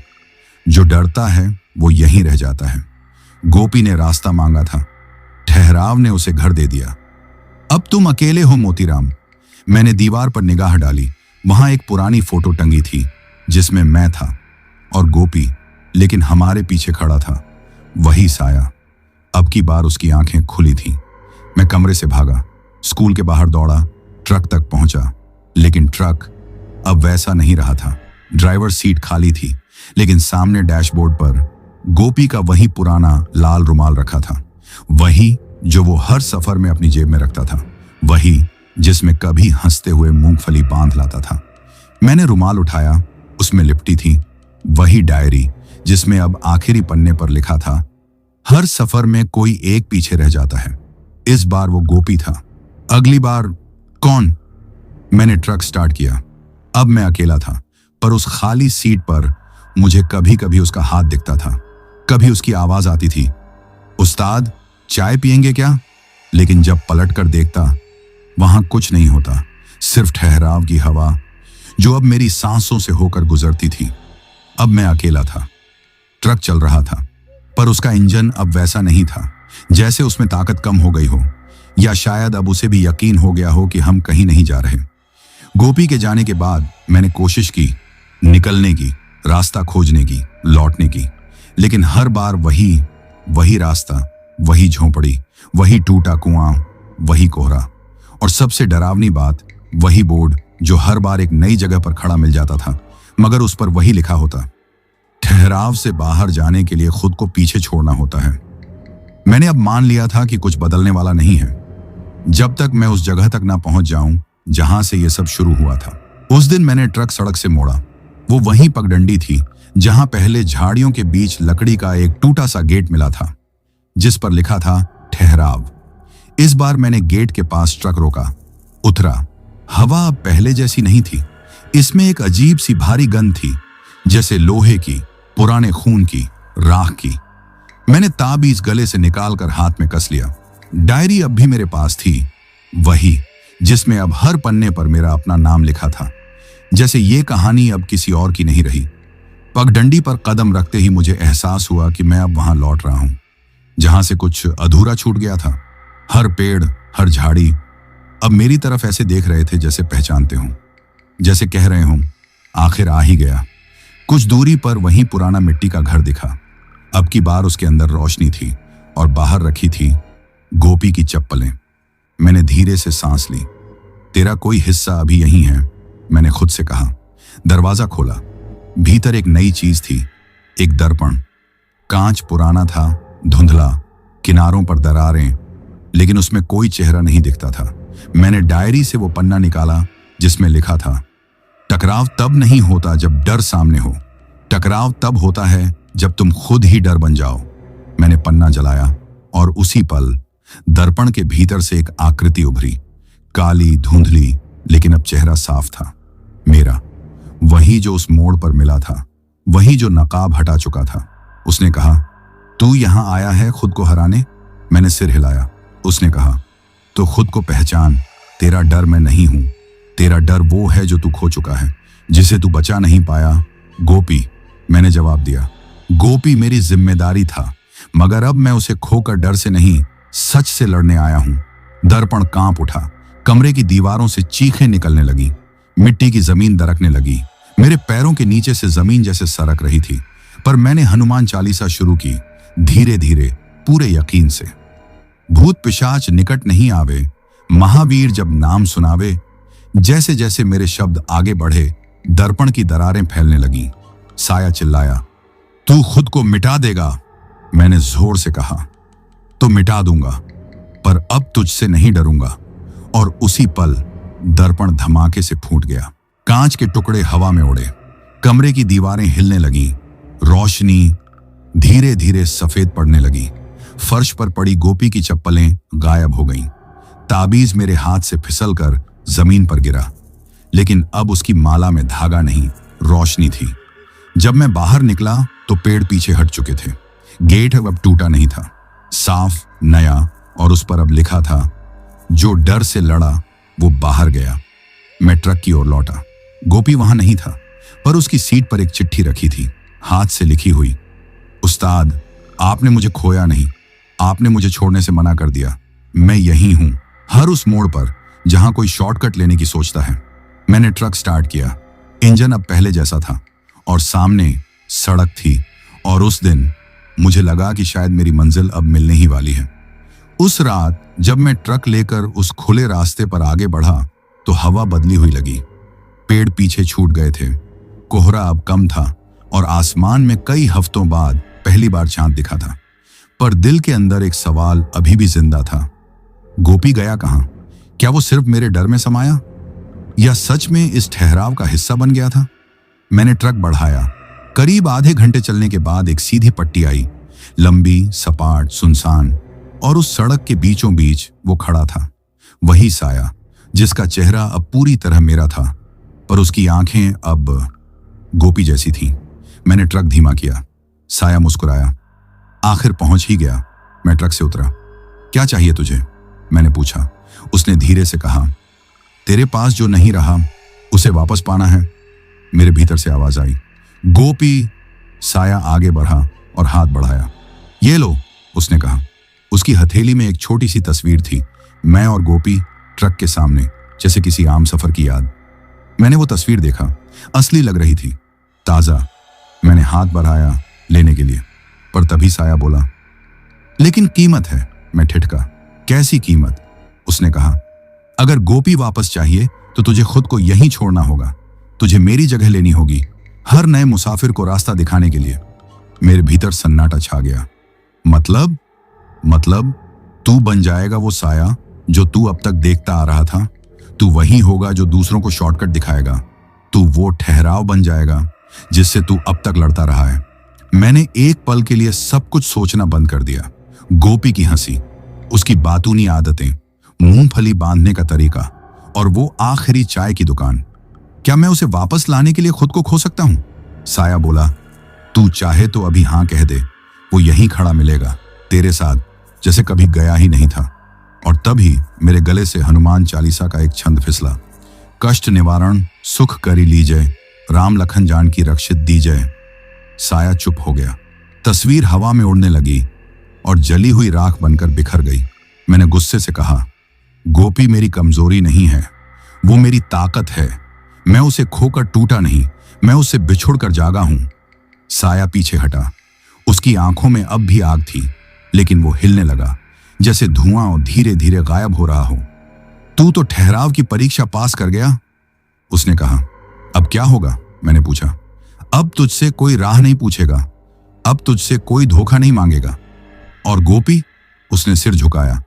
जो डरता है वो यहीं रह जाता है। गोपी ने रास्ता मांगा था, ठहराव ने उसे घर दे दिया। अब तुम अकेले हो मोतीराम। मैंने दीवार पर निगाह डाली, वहां एक पुरानी फोटो टंगी थी जिसमें मैं था और गोपी, लेकिन हमारे पीछे खड़ा था वही साया। अब की बार उसकी आंखें खुली थीं। मैं कमरे से भागा, स्कूल के बाहर दौड़ा, ट्रक तक पहुंचा, लेकिन ट्रक अब वैसा नहीं रहा था। ड्राइवर सीट खाली थी, लेकिन सामने डैशबोर्ड पर गोपी का वही पुराना लाल रुमाल रखा था, वही जो वो हर सफर में अपनी जेब में रखता था, वही जिसमें कभी हंसते हुए मूंगफली बांध लाता था। मैंने रुमाल उठाया, उसमें लिपटी थी वही डायरी जिसमें अब आखिरी पन्ने पर लिखा था, हर सफर में कोई एक पीछे रह जाता है। इस बार वो गोपी था। अगली बार कौन? मैंने ट्रक स्टार्ट किया। अब मैं अकेला था, पर उस खाली सीट पर मुझे कभी कभी उसका हाथ दिखता था, कभी उसकी आवाज आती थी, उस्ताद चाय पिएंगे क्या? लेकिन जब पलट कर देखता, वहां कुछ नहीं होता, सिर्फ ठहराव की हवा जो अब मेरी सांसों से होकर गुजरती थी। अब मैं अकेला था। ट्रक चल रहा था, पर उसका इंजन अब वैसा नहीं था, जैसे उसमें ताकत कम हो गई हो, या शायद अब उसे भी यकीन हो गया हो कि हम कहीं नहीं जा रहे। गोपी के जाने के बाद मैंने कोशिश की निकलने की, रास्ता खोजने की, लौटने की, लेकिन हर बार वही रास्ता, वही झोंपड़ी, वही टूटा कुआं, वही कोहरा, और सबसे डरावनी बात, वही बोर्ड जो हर बार एक नई जगह पर खड़ा मिल जाता था, मगर उस पर वही लिखा होता, ठहराव से बाहर जाने के लिए खुद को पीछे छोड़ना होता है। मैंने अब मान लिया था कि कुछ बदलने वाला नहीं है, जब तक मैं उस जगह तक ना पहुंच जाऊं जहां से यह सब शुरू हुआ था। उस दिन मैंने ट्रक सड़क से मोड़ा। वो वही पगडंडी थी जहां पहले झाड़ियों के बीच लकड़ी का एक टूटा सा गेट मिला था, जिस पर लिखा था ठहराव। इस बार मैंने गेट के पास ट्रक रोका, उतरा। हवा अब पहले जैसी नहीं थी। इसमें एक अजीब सी भारी गंध थी, जैसे लोहे की, पुराने खून की, राख की। मैंने ताबीज गले से निकालकर हाथ में कस लिया। डायरी अब भी मेरे पास थी, वही जिसमें अब हर पन्ने पर मेरा अपना नाम लिखा था, जैसे ये कहानी अब किसी और की नहीं रही। पगडंडी पर कदम रखते ही मुझे एहसास हुआ कि मैं अब वहां लौट रहा हूं, जहां से कुछ अधूरा छूट गया था। हर पेड़, हर झाड़ी अब मेरी तरफ ऐसे देख रहे थे जैसे पहचानते हों, जैसे कह रहे हों, आखिर आ ही गया। कुछ दूरी पर वहीं पुराना मिट्टी का घर दिखा। अब की बार उसके अंदर रोशनी थी और बाहर रखी थी गोपी की चप्पलें। मैंने धीरे से सांस ली। तेरा कोई हिस्सा अभी यहीं है, मैंने खुद से कहा। दरवाजा खोला। भीतर एक नई चीज थी, एक दर्पण। कांच पुराना था, धुंधला, किनारों पर दरारें, लेकिन उसमें कोई चेहरा नहीं दिखता था। मैंने डायरी से वो पन्ना निकाला जिसमें लिखा था, टकराव तब नहीं होता जब डर सामने हो, टकराव तब होता है जब तुम खुद ही डर बन जाओ। मैंने पन्ना जलाया और उसी पल दर्पण के भीतर से एक आकृति उभरी, काली, धुंधली, लेकिन अब चेहरा साफ था। मेरा, वही जो उस मोड़ पर मिला था, वही जो नकाब हटा चुका था। उसने कहा, तू यहां आया है खुद को हराने? मैंने सिर हिलाया। उसने कहा, तो खुद को पहचान, तेरा डर मैं नहीं हूं, तेरा डर वो है जो तू खो चुका है, जिसे तू बचा नहीं पाया। गोपी, मैंने जवाब दिया। गोपी मेरी जिम्मेदारी था, मगर अब मैं उसे खोकर डर से नहीं, सच से लड़ने आया हूं। दर्पण कांप उठा। कमरे की दीवारों से चीखें निकलने लगी। मिट्टी की जमीन दरकने लगी। मेरे पैरों के नीचे से जमीन जैसे सरक रही थी। पर मैंने हनुमान चालीसा शुरू की, धीरे धीरे, पूरे यकीन से। भूत पिशाच निकट नहीं आवे, महावीर जब नाम सुनावे। जैसे जैसे मेरे शब्द आगे बढ़े, दर्पण की दरारें फैलने लगी। साया चिल्लाया, तू खुद को मिटा देगा? मैंने जोर से कहा, तो मिटा दूंगा, पर अब तुझसे नहीं डरूंगा। और उसी पल दर्पण धमाके से फूट गया। कांच के टुकड़े हवा में उड़े। कमरे की दीवारें हिलने लगीं। रोशनी धीरे धीरे सफेद पड़ने लगी। फर्श पर पड़ी गोपी की चप्पलें गायब हो गईं। ताबीज मेरे हाथ से फिसलकर जमीन पर गिरा, लेकिन अब उसकी माला में धागा नहीं, रोशनी थी। जब मैं बाहर निकला तो पेड़ पीछे हट चुके थे। गेट अब टूटा नहीं था, साफ, नया, और उस पर अब लिखा था, जो डर से लड़ा वो बाहर गया। मैं ट्रक की ओर लौटा। गोपी वहां नहीं था, पर उसकी सीट पर एक चिट्ठी रखी थी, हाथ से लिखी हुई। उस्ताद, आपने मुझे खोया नहीं, आपने मुझे छोड़ने से मना कर दिया। मैं यहीं हूं, हर उस मोड़ पर जहां कोई शॉर्टकट लेने की सोचता है। मैंने ट्रक स्टार्ट किया। इंजन अब पहले जैसा था और सामने सड़क थी। और उस दिन मुझे लगा कि शायद मेरी मंजिल अब मिलने ही वाली है। उस रात जब मैं ट्रक लेकर उस खुले रास्ते पर आगे बढ़ा तो हवा बदली हुई लगी। पेड़ पीछे छूट गए थे, कोहरा अब कम था और आसमान में कई हफ्तों बाद पहली बार चांद दिखा था। पर दिल के अंदर एक सवाल अभी भी जिंदा था। गोपी गया कहां? क्या वो सिर्फ मेरे डर में समाया या सच में इस ठहराव का हिस्सा बन गया था? मैंने ट्रक बढ़ाया। करीब आधे घंटे चलने के बाद एक सीधी पट्टी आई, लंबी, सपाट, सुनसान, और उस सड़क के बीचों बीच वो खड़ा था। वही साया जिसका चेहरा अब पूरी तरह मेरा था, पर उसकी आंखें अब गोपी जैसी थीं। मैंने ट्रक धीमा किया। साया मुस्कुराया। आखिर पहुंच ही गया। मैं ट्रक से उतरा। क्या चाहिए तुझे? मैंने पूछा। उसने धीरे से कहा, तेरे पास जो नहीं रहा उसे वापस पाना है। मेरे भीतर से आवाज आई, गोपी। साया आगे बढ़ा और हाथ बढ़ाया। ये लो, उसने कहा। उसकी हथेली में एक छोटी सी तस्वीर थी, मैं और गोपी ट्रक के सामने, जैसे किसी आम सफर की याद। मैंने वो तस्वीर देखा। असली लग रही थी, ताजा। मैंने हाथ बढ़ाया लेने के लिए, पर तभी साया बोला, लेकिन कीमत है। मैं ठिठका। कैसी कीमत? उसने कहा, अगर गोपी वापस चाहिए तो तुझे खुद को यहीं छोड़ना होगा। तुझे मेरी जगह लेनी होगी, हर नए मुसाफिर को रास्ता दिखाने के लिए। मेरे भीतर सन्नाटा छा गया। मतलब तू बन जाएगा वो साया जो तू अब तक देखता आ रहा था। तू वही होगा जो दूसरों को शॉर्टकट दिखाएगा। तू वो ठहराव बन जाएगा जिससे तू अब तक लड़ता रहा है। मैंने एक पल के लिए सब कुछ सोचना बंद कर दिया। गोपी की हंसी, उसकी बातूनी आदतें, मूंगफली बांधने का तरीका और वो आखिरी चाय की दुकान। क्या मैं उसे वापस लाने के लिए खुद को खो सकता हूं? साया बोला, तू चाहे तो अभी हां कह दे। वो यहीं खड़ा मिलेगा तेरे साथ, जैसे कभी गया ही नहीं था। और तभी मेरे गले से हनुमान चालीसा का एक छंद फिसला। कष्ट निवारण सुख करी लीजय, राम लखन जानकी रक्षित दीजय। साया चुप हो गया। तस्वीर हवा में उड़ने लगी और जली हुई राख बनकर बिखर गई। मैंने गुस्से से कहा, गोपी मेरी कमजोरी नहीं है, वो मेरी ताकत है। मैं उसे खोकर टूटा नहीं, मैं उससे बिछुड़ कर जागा हूं। साया पीछे हटा। उसकी आंखों में अब भी आग थी, लेकिन वो हिलने लगा जैसे धुआं धीरे धीरे गायब हो रहा हो। तू तो ठहराव की परीक्षा पास कर गया, उसने कहा। अब क्या होगा? मैंने पूछा। अब तुझसे कोई राह नहीं पूछेगा, अब तुझसे कोई धोखा नहीं मांगेगा। और गोपी? उसने सिर झुकाया।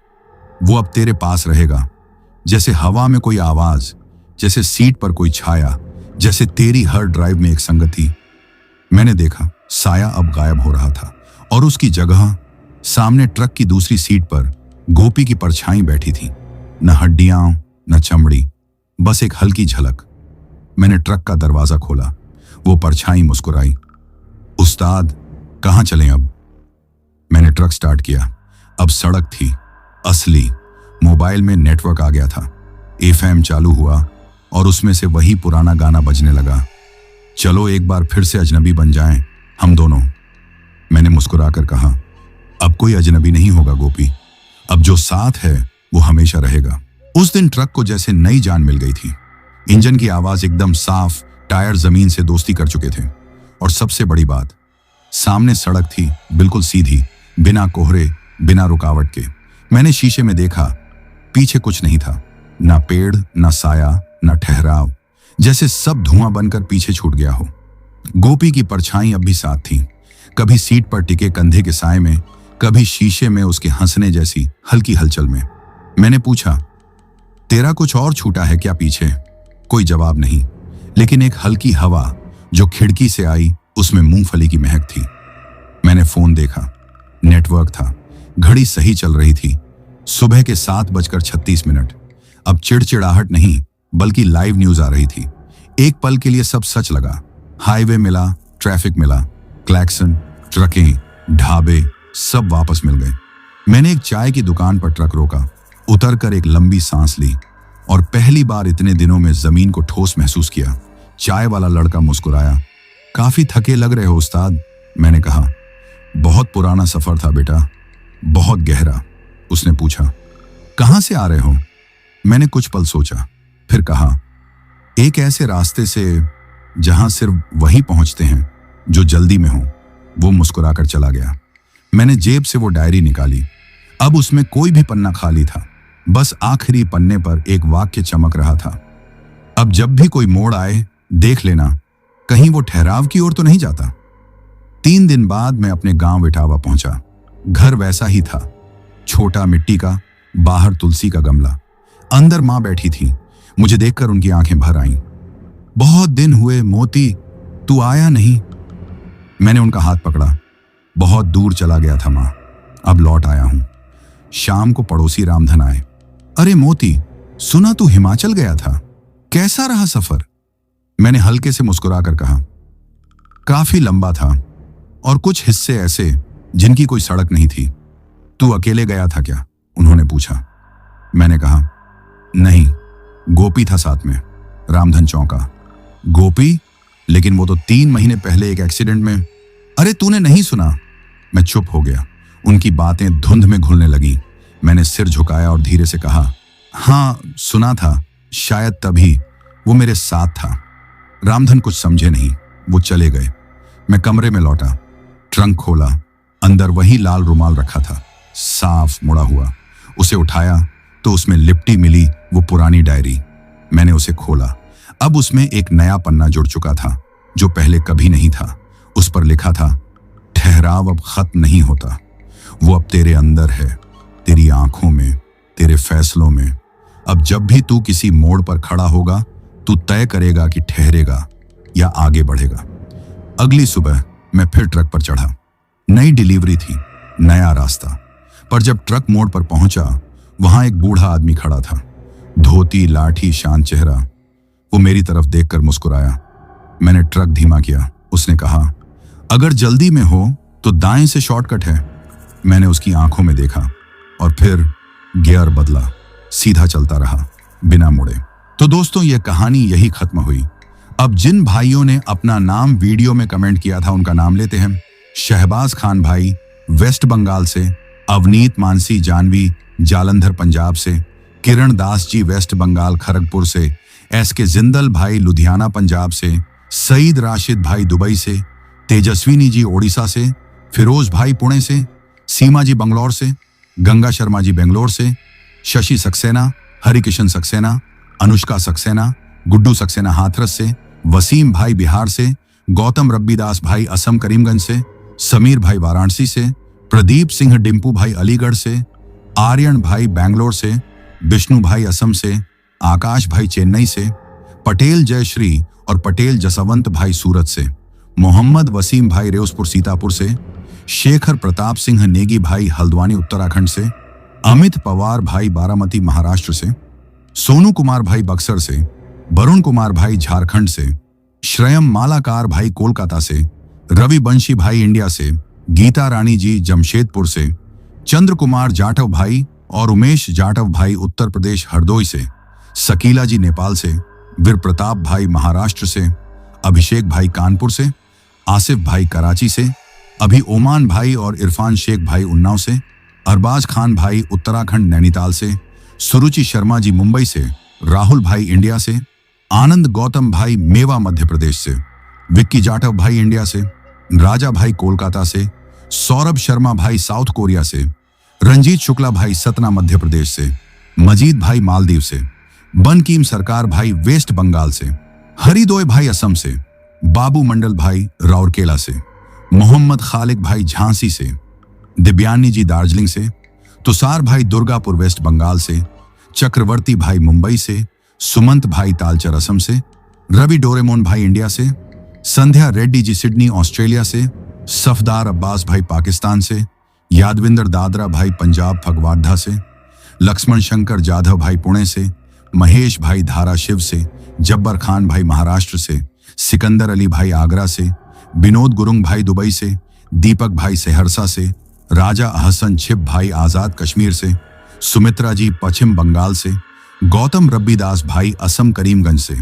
वो अब तेरे पास रहेगा, जैसे हवा में कोई आवाज, जैसे सीट पर कोई छाया, जैसे तेरी हर ड्राइव में एक संगति। मैंने देखा साया अब गायब हो रहा था और उसकी जगह सामने ट्रक की दूसरी सीट पर गोपी की परछाई बैठी थी। न हड्डियां न चमड़ी, बस एक हल्की झलक। मैंने ट्रक का दरवाजा खोला। वो परछाई मुस्कुराई। उस्ताद, कहां चलें अब? मैंने ट्रक स्टार्ट किया। अब सड़क थी असली। मोबाइल में नेटवर्क आ गया था। एफएम चालू हुआ और उसमें से वही पुराना गाना बजने लगा, चलो एक बार फिर से अजनबी बन जाएं हम दोनों। मैंने मुस्कुराकर कहा, अब कोई अजनबी नहीं होगा गोपी, अब जो साथ है वो हमेशा रहेगा। उस दिन ट्रक को जैसे नई जान मिल गई थी। इंजन की आवाज एकदम साफ, टायर जमीन से दोस्ती कर चुके थे। और सबसे बड़ी बात, सामने सड़क थी बिल्कुल सीधी, बिना कोहरे, बिना रुकावट के। मैंने शीशे में देखा, पीछे कुछ नहीं था, ना पेड़, ना साया, ना ठहराव, जैसे सब धुआं बनकर पीछे छूट गया हो। गोपी की परछाई अब भी साथ थी, कभी सीट पर टिके कंधे के साए में, कभी शीशे में उसके हंसने जैसी हल्की हलचल में। मैंने पूछा, तेरा कुछ और छूटा है क्या पीछे? कोई जवाब नहीं, लेकिन एक हल्की हवा जो खिड़की से आई, उसमें मूंगफली की महक थी। मैंने फोन देखा, नेटवर्क था, घड़ी सही चल रही थी। सुबह के 7:36। अब चिड़चिड़ाहट नहीं, बल्कि लाइव न्यूज आ रही थी। एक पल के लिए सब सच लगा। हाईवे मिला, ट्रैफिक मिला, क्लैक्सन, ट्रकें, ढाबे, सब वापस मिल गए। मैंने एक चाय की दुकान पर ट्रक रोका, उतरकर एक लंबी सांस ली और पहली बार इतने दिनों में जमीन को ठोस महसूस किया। चाय वाला लड़का मुस्कुराया। काफी थके लग रहे हो उस्ताद, मैंने कहा। बहुत पुराना सफर था बेटा, बहुत गहरा। उसने पूछा, कहां से आ रहे हो? मैंने कुछ पल सोचा, फिर कहा, एक ऐसे रास्ते से जहां सिर्फ वही पहुंचते हैं जो जल्दी में हो। वो मुस्कुराकर चला गया। मैंने जेब से वो डायरी निकाली। अब उसमें कोई भी पन्ना खाली था, बस आखिरी पन्ने पर एक वाक्य चमक रहा था। अब जब भी कोई मोड़ आए देख लेना कहीं वो ठहराव की ओर तो नहीं जाता। 3 दिन बाद मैं अपने गांव इटावा पहुंचा। घर वैसा ही था, छोटा मिट्टी का, बाहर तुलसी का गमला, अंदर मां बैठी थी। मुझे देखकर उनकी आंखें भर आईं। बहुत दिन हुए मोती, तू आया नहीं। मैंने उनका हाथ पकड़ा। बहुत दूर चला गया था मां, अब लौट आया हूं। शाम को पड़ोसी रामधन आए। अरे मोती, सुना तू हिमाचल गया था, कैसा रहा सफर? मैंने हल्के से मुस्कुराकर कहा, काफी लंबा था और कुछ हिस्से ऐसे जिनकी कोई सड़क नहीं थी। तू अकेले गया था क्या? उन्होंने पूछा। मैंने कहा, नहीं, गोपी था साथ में। रामधन चौंका। गोपी? लेकिन वो तो 3 महीने पहले एक एक्सीडेंट में। अरे तूने नहीं सुना? मैं चुप हो गया। उनकी बातें धुंध में घुलने लगी। मैंने सिर झुकाया और धीरे से कहा, हाँ सुना था, शायद तभी वो मेरे साथ था। रामधन कुछ समझे नहीं, वो चले गए। मैं कमरे में लौटा, ट्रंक खोला, अंदर वही लाल रुमाल रखा था, साफ मुड़ा हुआ। उसे उठाया तो उसमें लिपटी मिली वो पुरानी डायरी। मैंने उसे खोला। अब उसमें एक नया पन्ना जुड़ चुका था जो पहले कभी नहीं था। उस पर लिखा था, ठहराव अब खत्म नहीं होता, वो अब तेरे अंदर है, तेरी आंखों में, तेरे फैसलों में। अब जब भी तू किसी मोड़ पर खड़ा होगा, तू तय करेगा कि ठहरेगा या आगे बढ़ेगा। अगली सुबह मैं फिर ट्रक पर चढ़ा। नई डिलीवरी थी, नया रास्ता। पर जब ट्रक मोड़ पर पहुंचा, वहां एक बूढ़ा आदमी खड़ा था, धोती, लाठी, शांत चेहरा। वो मेरी तरफ देखकर मुस्कुराया। मैंने ट्रक धीमा किया। उसने कहा, अगर जल्दी में हो तो दाएं से शॉर्टकट है। मैंने उसकी आंखों में देखा और फिर गियर बदला, सीधा चलता रहा बिना मुड़े। तो दोस्तों, ये कहानी यही खत्म हुई। अब जिन भाइयों ने अपना नाम वीडियो में कमेंट किया था उनका नाम लेते हैं। शहबाज खान भाई वेस्ट बंगाल से, अवनीत मानसी जानवी जालंधर पंजाब से, किरण दास जी वेस्ट बंगाल खड़गपुर से, एसके जिंदल भाई लुधियाना पंजाब से, सईद राशिद भाई दुबई से, तेजस्विनी जी ओडिशा से, फिरोज भाई पुणे से, सीमा जी बंगलौर से, गंगा शर्मा जी बेंगलोर से, शशि सक्सेना, हरिकिशन सक्सेना, अनुष्का सक्सेना, गुड्डू सक्सेना हाथरस से, वसीम भाई बिहार से, गौतम रब्बीदास भाई असम करीमगंज से, समीर भाई वाराणसी से, प्रदीप सिंह डिम्पू भाई अलीगढ़ से, आर्यन भाई बैंगलोर से, विष्णु भाई असम से, आकाश भाई चेन्नई से, पटेल जयश्री और पटेल जसवंत भाई सूरत से, मोहम्मद वसीम भाई रेउसपुर सीतापुर से, शेखर प्रताप सिंह नेगी भाई हल्द्वानी उत्तराखंड से, अमित पवार भाई बारामती महाराष्ट्र से, सोनू कुमार भाई बक्सर से, वरुण कुमार भाई झारखंड से, श्रेयम मालाकार भाई कोलकाता से, रवि बंशी भाई इंडिया से, गीता रानी जी जमशेदपुर से, चंद्र कुमार जाटव भाई और उमेश जाटव भाई उत्तर प्रदेश हरदोई से, सकीला जी नेपाल से, वीर प्रताप भाई महाराष्ट्र से, अभिषेक भाई कानपुर से, आसिफ भाई कराची से, अभी ओमान भाई और इरफान शेख भाई उन्नाव से, अरबाज खान भाई उत्तराखंड नैनीताल से, सुरुचि शर्मा जी मुंबई से, राहुल भाई इंडिया से, आनंद गौतम भाई मेवा मध्य प्रदेश से, विक्की जाटव भाई इंडिया से, राजा भाई कोलकाता से, सौरभ शर्मा भाई साउथ कोरिया से, रंजीत शुक्ला भाई सतना मध्य प्रदेश से, मजीद भाई मालदीव से, बनकीम सरकार भाई वेस्ट बंगाल से, हरिदोय भाई असम से, बाबू मंडल भाई राउरकेला से, मोहम्मद खालिक भाई झांसी से, दिव्यानी जी दार्जिलिंग से, तुषार भाई दुर्गापुर वेस्ट बंगाल से, चक्रवर्ती भाई मुंबई से, सुमंत भाई तालचर असम से, रवि डोरेमोन भाई इंडिया से, संध्या रेड्डी जी सिडनी ऑस्ट्रेलिया से, सफदार अब्बास भाई पाकिस्तान से, यादविंदर दादरा भाई पंजाब फगवाड़ा से, लक्ष्मण शंकर जाधव भाई पुणे से, महेश भाई धाराशिव से, जब्बर खान भाई महाराष्ट्र से, सिकंदर अली भाई आगरा से, विनोद गुरुंग भाई दुबई से, दीपक भाई सहरसा से, राजा अहसन छिप भाई आजाद कश्मीर से, सुमित्रा जी पश्चिम बंगाल से, गौतम रब्बीदास भाई असम करीमगंज से,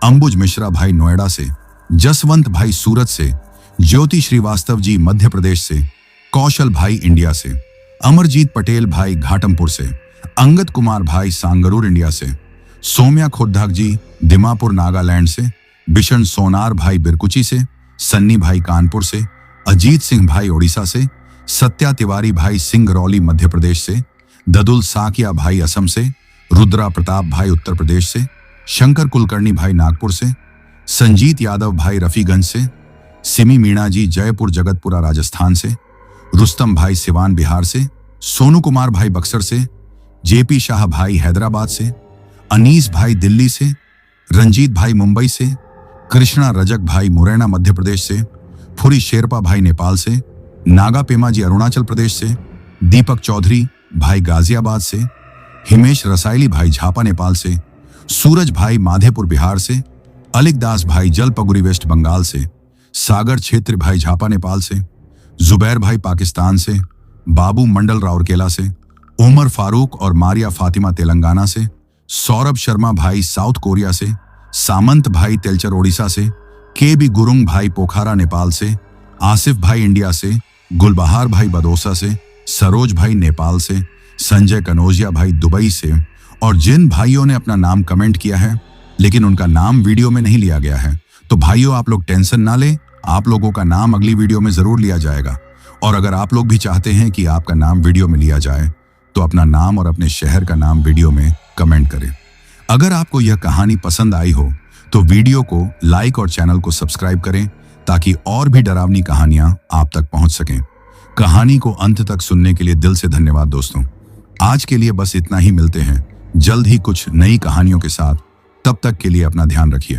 अंबुज मिश्रा भाई नोएडा से, जसवंत भाई सूरत से, ज्योति श्रीवास्तव जी मध्य प्रदेश से, कौशल भाई इंडिया से, अमरजीत पटेल भाई घाटमपुर से, अंगद कुमार भाई सांगरूर इंडिया से, सोम्या खोद्दाक जी दिमापुर नागालैंड से, बिशन सोनार भाई बिरकुची से, सन्नी भाई कानपुर से, अजीत सिंह भाई ओडिशा से, सत्या तिवारी भाई सिंगरौली मध्य प्रदेश से, ददुल साकिया भाई असम से, रुद्रा प्रताप भाई उत्तर प्रदेश से, शंकर कुलकर्णी भाई नागपुर से, संजीत यादव भाई रफीगंज से, सिमी मीणा जी जयपुर जगतपुरा राजस्थान से, रुस्तम भाई सिवान बिहार से, सोनू कुमार भाई बक्सर से, जेपी शाह भाई हैदराबाद से, अनीस भाई दिल्ली से, रंजीत भाई मुंबई से, कृष्णा रजक भाई मुरैना मध्य प्रदेश से, फुरी शेरपा भाई नेपाल से, नागा पेमा जी अरुणाचल प्रदेश से, दीपक चौधरी भाई गाजियाबाद से, हिमेश रसायली भाई झापा नेपाल से, सूरज भाई माधेपुर बिहार से, अलिक दास भाई जलपगुरी वेस्ट बंगाल से, सागर क्षेत्र भाई झापा नेपाल से, जुबैर भाई पाकिस्तान से, बाबू मंडल राउरकेला से, उमर फारूक और मारिया फातिमा तेलंगाना से, सौरभ शर्मा भाई साउथ कोरिया से, सामंत भाई तेलचर ओडिशा से, के बी गुरुंग भाई पोखरा नेपाल से, आसिफ भाई इंडिया से, गुलबहार भाई बदौसा से, सरोज भाई नेपाल से, संजय कनौजिया भाई दुबई से, और जिन भाइयों ने अपना नाम कमेंट किया है लेकिन उनका नाम वीडियो में नहीं लिया गया है, तो भाइयों आप लोग टेंशन ना लें, आप लोगों का नाम अगली वीडियो में जरूर लिया जाएगा। और अगर आप लोग भी चाहते हैं कि आपका नाम वीडियो में लिया जाए तो अपना नाम और अपने शहर का नाम वीडियो में कमेंट करें। अगर आपको यह कहानी पसंद आई हो तो वीडियो को लाइक और चैनल को सब्सक्राइब करें ताकि और भी डरावनी कहानियां आप तक पहुंच सकें। कहानी को अंत तक सुनने के लिए दिल से धन्यवाद दोस्तों। आज के लिए बस इतना ही, मिलते हैं जल्द ही कुछ नई कहानियों के साथ। तब तक के लिए अपना ध्यान रखिए।